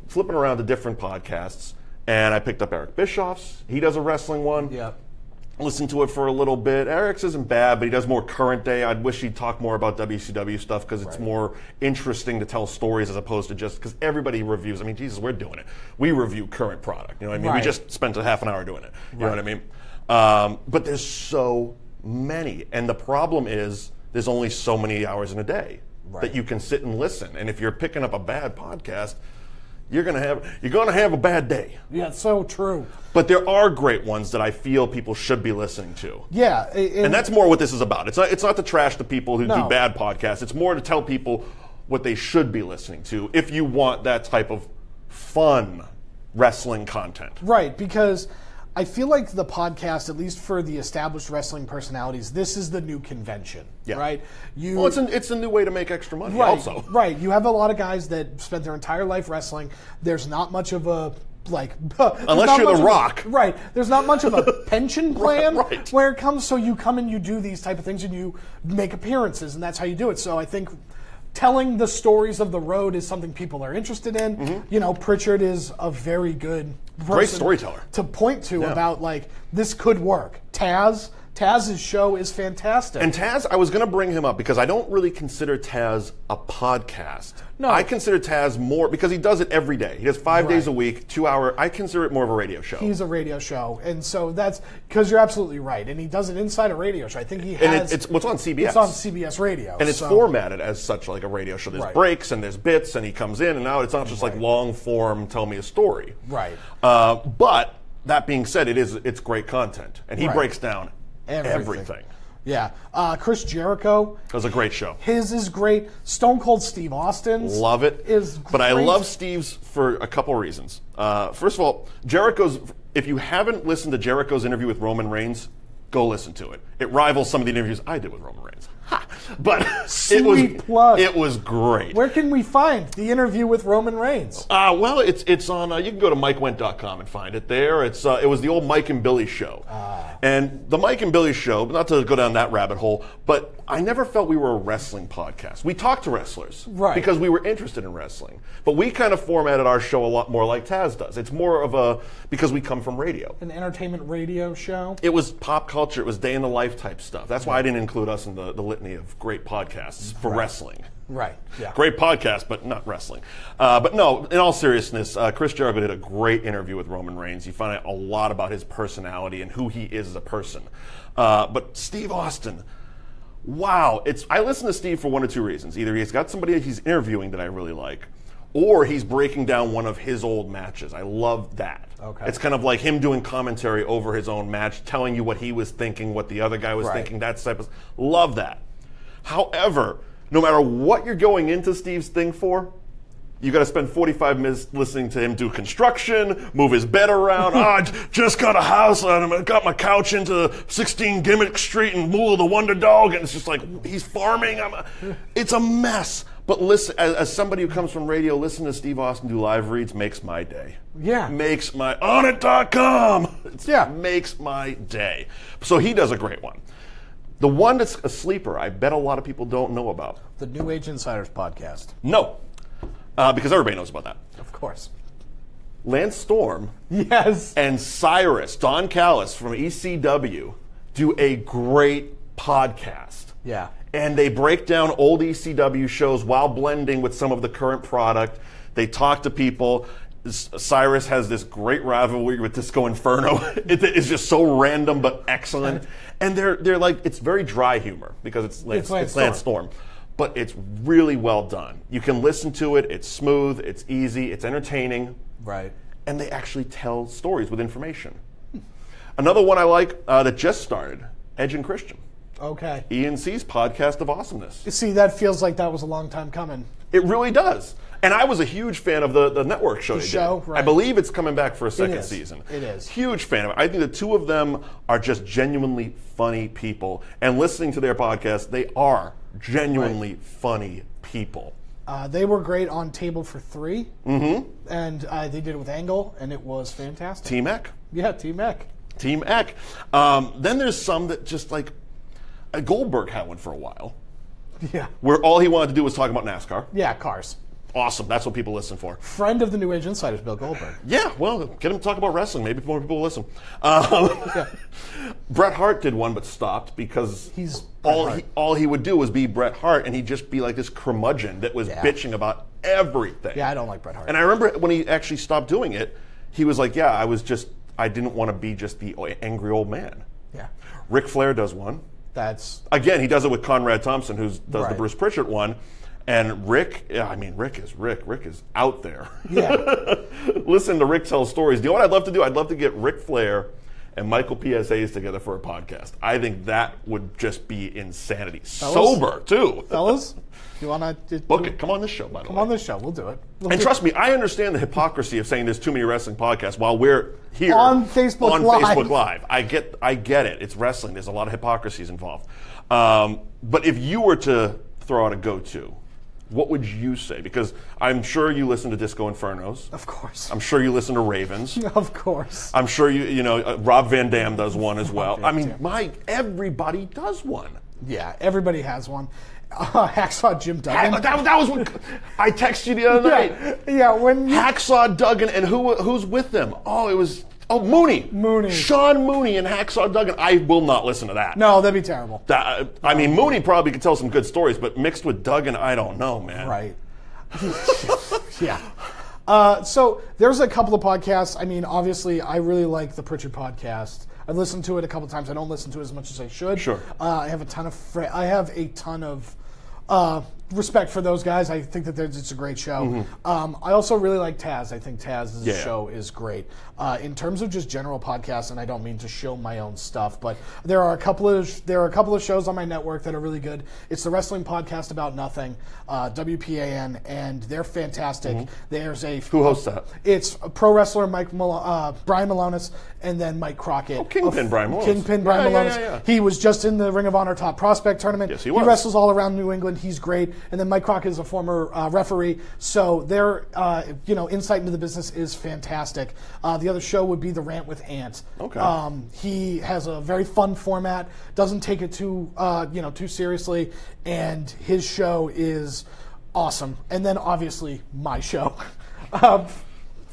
S1: flipping around to different podcasts. And I picked up Eric Bischoff's. He does a wrestling one.
S2: Yeah.
S1: Listened to it for a little bit. Eric's isn't bad, but he does more current day. I'd wish he'd talk more about WCW stuff because it's more interesting to tell stories as opposed to just because everybody reviews. I mean, Jesus, we're doing it. We review current product. You know what I mean? We just spent a half an hour doing it. You know what I mean? But there's so many. And the problem is there's only so many hours in a day that you can sit and listen. And if you're picking up a bad podcast, you're gonna have a bad day.
S2: Yeah, it's so true.
S1: But there are great ones that I feel people should be listening to.
S2: Yeah,
S1: and that's more what this is about. It's not to trash the people who do bad podcasts. It's more to tell people what they should be listening to if you want that type of fun wrestling content.
S2: Right, because I feel like the podcast, at least for the established wrestling personalities, this is the new convention, right?
S1: Well, it's a new way to make extra money also.
S2: Right. You have a lot of guys that spent their entire life wrestling. There's not much of a,
S1: unless you're The Rock.
S2: Right. There's not much of a pension plan
S1: right.
S2: where it comes, so you come and you do these type of things and you make appearances, and that's how you do it. So I think telling the stories of the road is something people are interested in. Mm-hmm. You know, Pritchard is a very good person
S1: great storyteller
S2: to point to about this could work. Taz's show is fantastic.
S1: And Taz, I was going to bring him up because I don't really consider Taz a podcast.
S2: No.
S1: I consider Taz more, because he does it every day. He does 5 days a week, 2 hour. I consider it more of a radio show.
S2: He's a radio show. And so that's, because you're absolutely right. And he does it inside a radio show. I think he has.
S1: And it's on CBS.
S2: It's on CBS Radio.
S1: And it's formatted as such, like a radio show. There's breaks and there's bits, and he comes in and out. It's not just like long form, tell me a story.
S2: Right.
S1: But that being said, it's great content. And he breaks down everything.
S2: Yeah. Chris Jericho.
S1: It was a great show.
S2: His is great. Stone Cold Steve Austin's.
S1: Love it.
S2: Is great.
S1: But I love Steve's for a couple reasons. First of all, Jericho's, if you haven't listened to Jericho's interview with Roman Reigns, go listen to it. It rivals some of the interviews I did with Roman Reigns. But
S2: plug.
S1: It was great.
S2: Where can we find the interview with Roman Reigns?
S1: Well, it's on. You can go to MikeWent.com and find it there. It was the old Mike and Billy show, and the Mike and Billy show. Not to go down that rabbit hole, but I never felt we were a wrestling podcast. We talked to wrestlers because we were interested in wrestling, but we kind of formatted our show a lot more like Taz does. It's more of because we come from radio,
S2: an entertainment radio show.
S1: It was pop culture. It was day in the life type stuff. That's why I didn't include us in the litany of great podcasts for wrestling.
S2: Right. Yeah.
S1: Great podcast, but not wrestling. But no, in all seriousness, Chris Jericho did a great interview with Roman Reigns. You find out a lot about his personality and who he is as a person. But Steve Austin, wow. I listen to Steve for one of two reasons. Either he's got somebody he's interviewing that I really like, or he's breaking down one of his old matches. I love that.
S2: Okay.
S1: It's kind of like him doing commentary over his own match, telling you what he was thinking, what the other guy was thinking, that type of love that. However, no matter what you're going into Steve's thing for, you got to spend 45 minutes listening to him do construction, move his bed around. I just got a house, and I got my couch into 16 Gimmick Street and Mule the Wonder Dog, and it's just like he's farming. It's a mess. But listen, as somebody who comes from radio, listening to Steve Austin do live reads makes my day.
S2: Yeah.
S1: Makes my onit.com. Makes my day. So he does a great one. The one that's a sleeper, I bet a lot of people don't know about.
S2: The New Age Insiders podcast.
S1: No, because everybody knows about that.
S2: Of course.
S1: Lance Storm
S2: yes,
S1: and Cyrus, Don Callis from ECW, do a great podcast.
S2: Yeah.
S1: And they break down old ECW shows while blending with some of the current product. They talk to people. Cyrus has this great rivalry with Disco Inferno. It is just so random but excellent. And they're like, it's very dry humor because it's Lance Storm. But it's really well done. You can listen to it. It's smooth. It's easy. It's entertaining.
S2: Right.
S1: And they actually tell stories with information. Another one I like that just started, Edge and Christian.
S2: Okay.
S1: ENC's podcast of awesomeness.
S2: You see, that feels like that was a long time coming.
S1: It really does. And I was a huge fan of the network show.
S2: Right.
S1: I believe it's coming back for a second season.
S2: It is.
S1: Huge fan of it. I think the two of them are just genuinely funny people. And listening to their podcast, they are genuinely funny people.
S2: They were great on Table for Three. Mm-hmm. And they did it with Angle, and it was fantastic.
S1: Team Eck.
S2: Yeah, Team Eck.
S1: Team Eck. Then there's some that just like, Goldberg had one for a while.
S2: Yeah.
S1: Where all he wanted to do was talk about NASCAR.
S2: Yeah, cars.
S1: Awesome. That's what people listen for.
S2: Friend of the New Age Insiders, Bill Goldberg.
S1: Yeah, well, get him to talk about wrestling. Maybe more people will listen. Bret Hart did one but stopped because all he would do was be Bret Hart, and he'd just be like this curmudgeon that was bitching about everything.
S2: Yeah, I don't like Bret Hart.
S1: And I remember when he actually stopped doing it, he was like, I didn't want to be just the angry old man.
S2: Yeah.
S1: Ric Flair does one. Again, he does it with Conrad Thompson, who does the Bruce Pritchard one. And Rick is Rick. Rick is out there.
S2: Yeah.
S1: Listen to Rick tell stories. You know what I'd love to do? I'd love to get Ric Flair and Michael PSAs together for a podcast. I think that would just be insanity. Fellas? Sober, too.
S2: Fellas, you want to...
S1: Book it. Come on this show, by the way.
S2: Come on this show. We'll do it.
S1: Trust me, I understand the hypocrisy of saying there's too many wrestling podcasts while we're here
S2: on Facebook
S1: Live. I get it. It's wrestling. There's a lot of hypocrisies involved. But if you were to throw out a go-to, what would you say? Because I'm sure you listen to Disco Infernos.
S2: Of course.
S1: I'm sure you listen to Ravens.
S2: Of course.
S1: I'm sure Rob Van Dam does one as well. I mean, everybody does one.
S2: Yeah, everybody has one. Hacksaw Jim Duggan.
S1: That was what I texted you the other night.
S2: Yeah, when
S1: Hacksaw Duggan and who's with them? Oh, it was Mooney. Sean Mooney and Hacksaw Duggan. I will not listen to that.
S2: No, that'd be terrible.
S1: Mooney probably could tell some good stories, but mixed with Duggan, I don't know, man.
S2: Right. Yeah. So there's a couple of podcasts. I mean, obviously, I really like the Pritchard podcast. I've listened to it a couple of times. I don't listen to it as much as I should.
S1: Sure.
S2: I have a ton of Respect for those guys. I think that it's a great show. I also really like Taz. I think Taz's show is great. In terms of just general podcasts, and I don't mean to show my own stuff, but there are a couple of shows on my network that are really good. It's the Wrestling Podcast About Nothing, WPAN, and they're fantastic. There's
S1: who hosts that?
S2: It's a pro wrestler Brian Malonis, and then Mike Crockett.
S1: Kingpin Brian Malonis.
S2: Kingpin Brian Malonis.
S1: Yeah.
S2: He was just in the Ring of Honor Top Prospect tournament.
S1: Yes, he was.
S2: He wrestles all around New England. He's great. And then Mike Crockett is a former referee, so their insight into the business is fantastic. The other show would be the Rant with Ant.
S1: Okay.
S2: He has a very fun format, doesn't take it too seriously, and his show is awesome. And then obviously my show. Of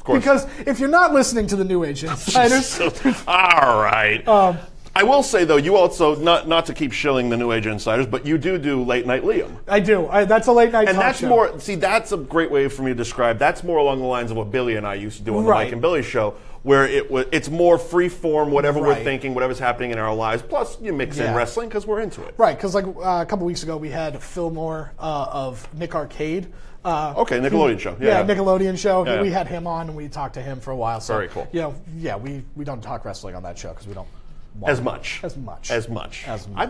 S1: course.
S2: Because if you're not listening to the New Age Insiders,
S1: all right. I will say, though, you also, not to keep shilling the New Age Insiders, but you do Late Night Liam.
S2: I do. That's a late night
S1: and
S2: talk
S1: that's
S2: show.
S1: more, see, that's a great way for me to describe, that's more along the lines of what Billy and I used to do on the Mike and Billy show, where it's more free form, whatever we're thinking, whatever's happening in our lives, plus you mix in wrestling because we're into it.
S2: Right, because like a couple weeks ago we had Phil Moore of Nick Arcade.
S1: Nickelodeon show.
S2: Yeah, Nickelodeodian show.
S1: Yeah.
S2: We had him on and we talked to him for a while. So,
S1: very cool.
S2: We don't talk wrestling on that show because we don't
S1: As much. I've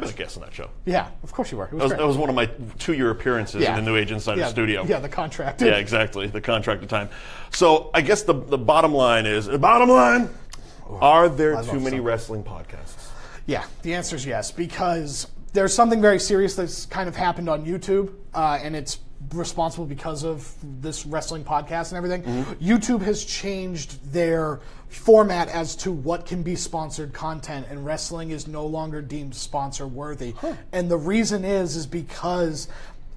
S1: been a guest on that show.
S2: Yeah, of course you were.
S1: That was one of my 2-year appearances in the New Age Insider studio.
S2: Yeah, the contract.
S1: Yeah, exactly. The contracted time. So I guess the bottom line is, are there too many wrestling podcasts?
S2: Yeah, the answer is yes, because there's something very serious that's kind of happened on YouTube, and it's responsible because of this wrestling podcast and everything. YouTube has changed their format as to what can be sponsored content, and wrestling is no longer deemed sponsor worthy. And the reason is because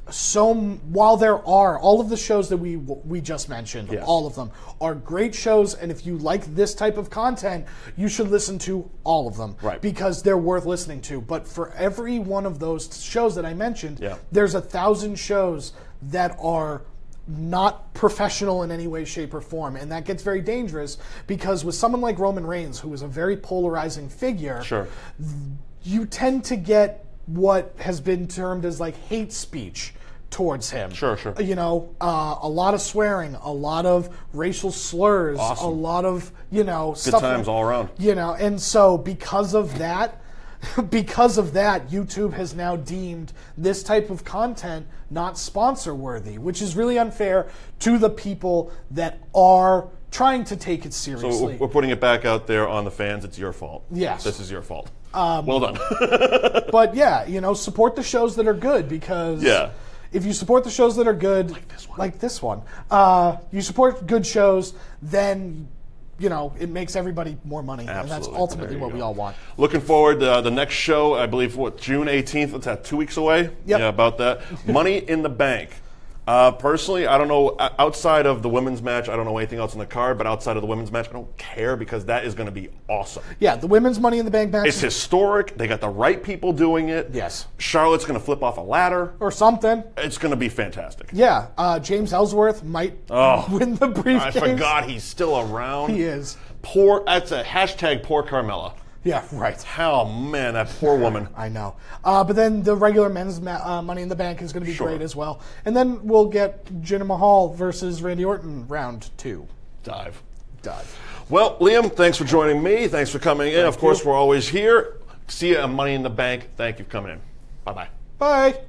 S2: while there are all of the shows that we just mentioned, all of them are great shows, and if you like this type of content, you should listen to all of them because they're worth listening to. But for every one of those shows that I mentioned, there's 1,000 shows that are not professional in any way, shape, or form. And that gets very dangerous because with someone like Roman Reigns, who is a very polarizing figure, you tend to get what has been termed as like hate speech towards him. A lot of swearing, a lot of racial slurs, a lot of, stuff.
S1: Good times all around.
S2: And so because of that, YouTube has now deemed this type of content not sponsor worthy, which is really unfair to the people that are trying to take it seriously.
S1: So we're putting it back out there on the fans. It's your fault.
S2: Yes.
S1: This is your fault. Well done.
S2: But support the shows that are good because if you support the shows that are good, like this one, you support good shows, then it makes everybody more money.
S1: Absolutely.
S2: And that's ultimately what we all want.
S1: Looking forward to the next show, I believe, June 18th? It's 2 weeks away?
S2: Yep.
S1: Yeah, about that. Money in the Bank. Personally, I don't know, outside of the women's match, I don't know anything else on the card, but outside of the women's match, I don't care because that is going to be awesome.
S2: Yeah, the women's Money in the Bank match.
S1: It's historic. They got the right people doing it.
S2: Yes.
S1: Charlotte's going to flip off a ladder.
S2: Or something.
S1: It's going to be fantastic.
S2: Yeah, James Ellsworth might win the briefcase.
S1: I forgot he's still around.
S2: He is.
S1: That's a hashtag poor Carmella.
S2: Yeah, right.
S1: Oh, man, that poor woman.
S2: I know. But then the regular men's Money in the Bank is going to be great as well. And then we'll get Jinder Mahal versus Randy Orton round 2.
S1: Dive.
S2: Well,
S1: Liam, thanks for joining me. Thanks for coming in. Of course, we're always here. See you on Money in the Bank. Thank you for coming in. Bye-bye.
S2: Bye.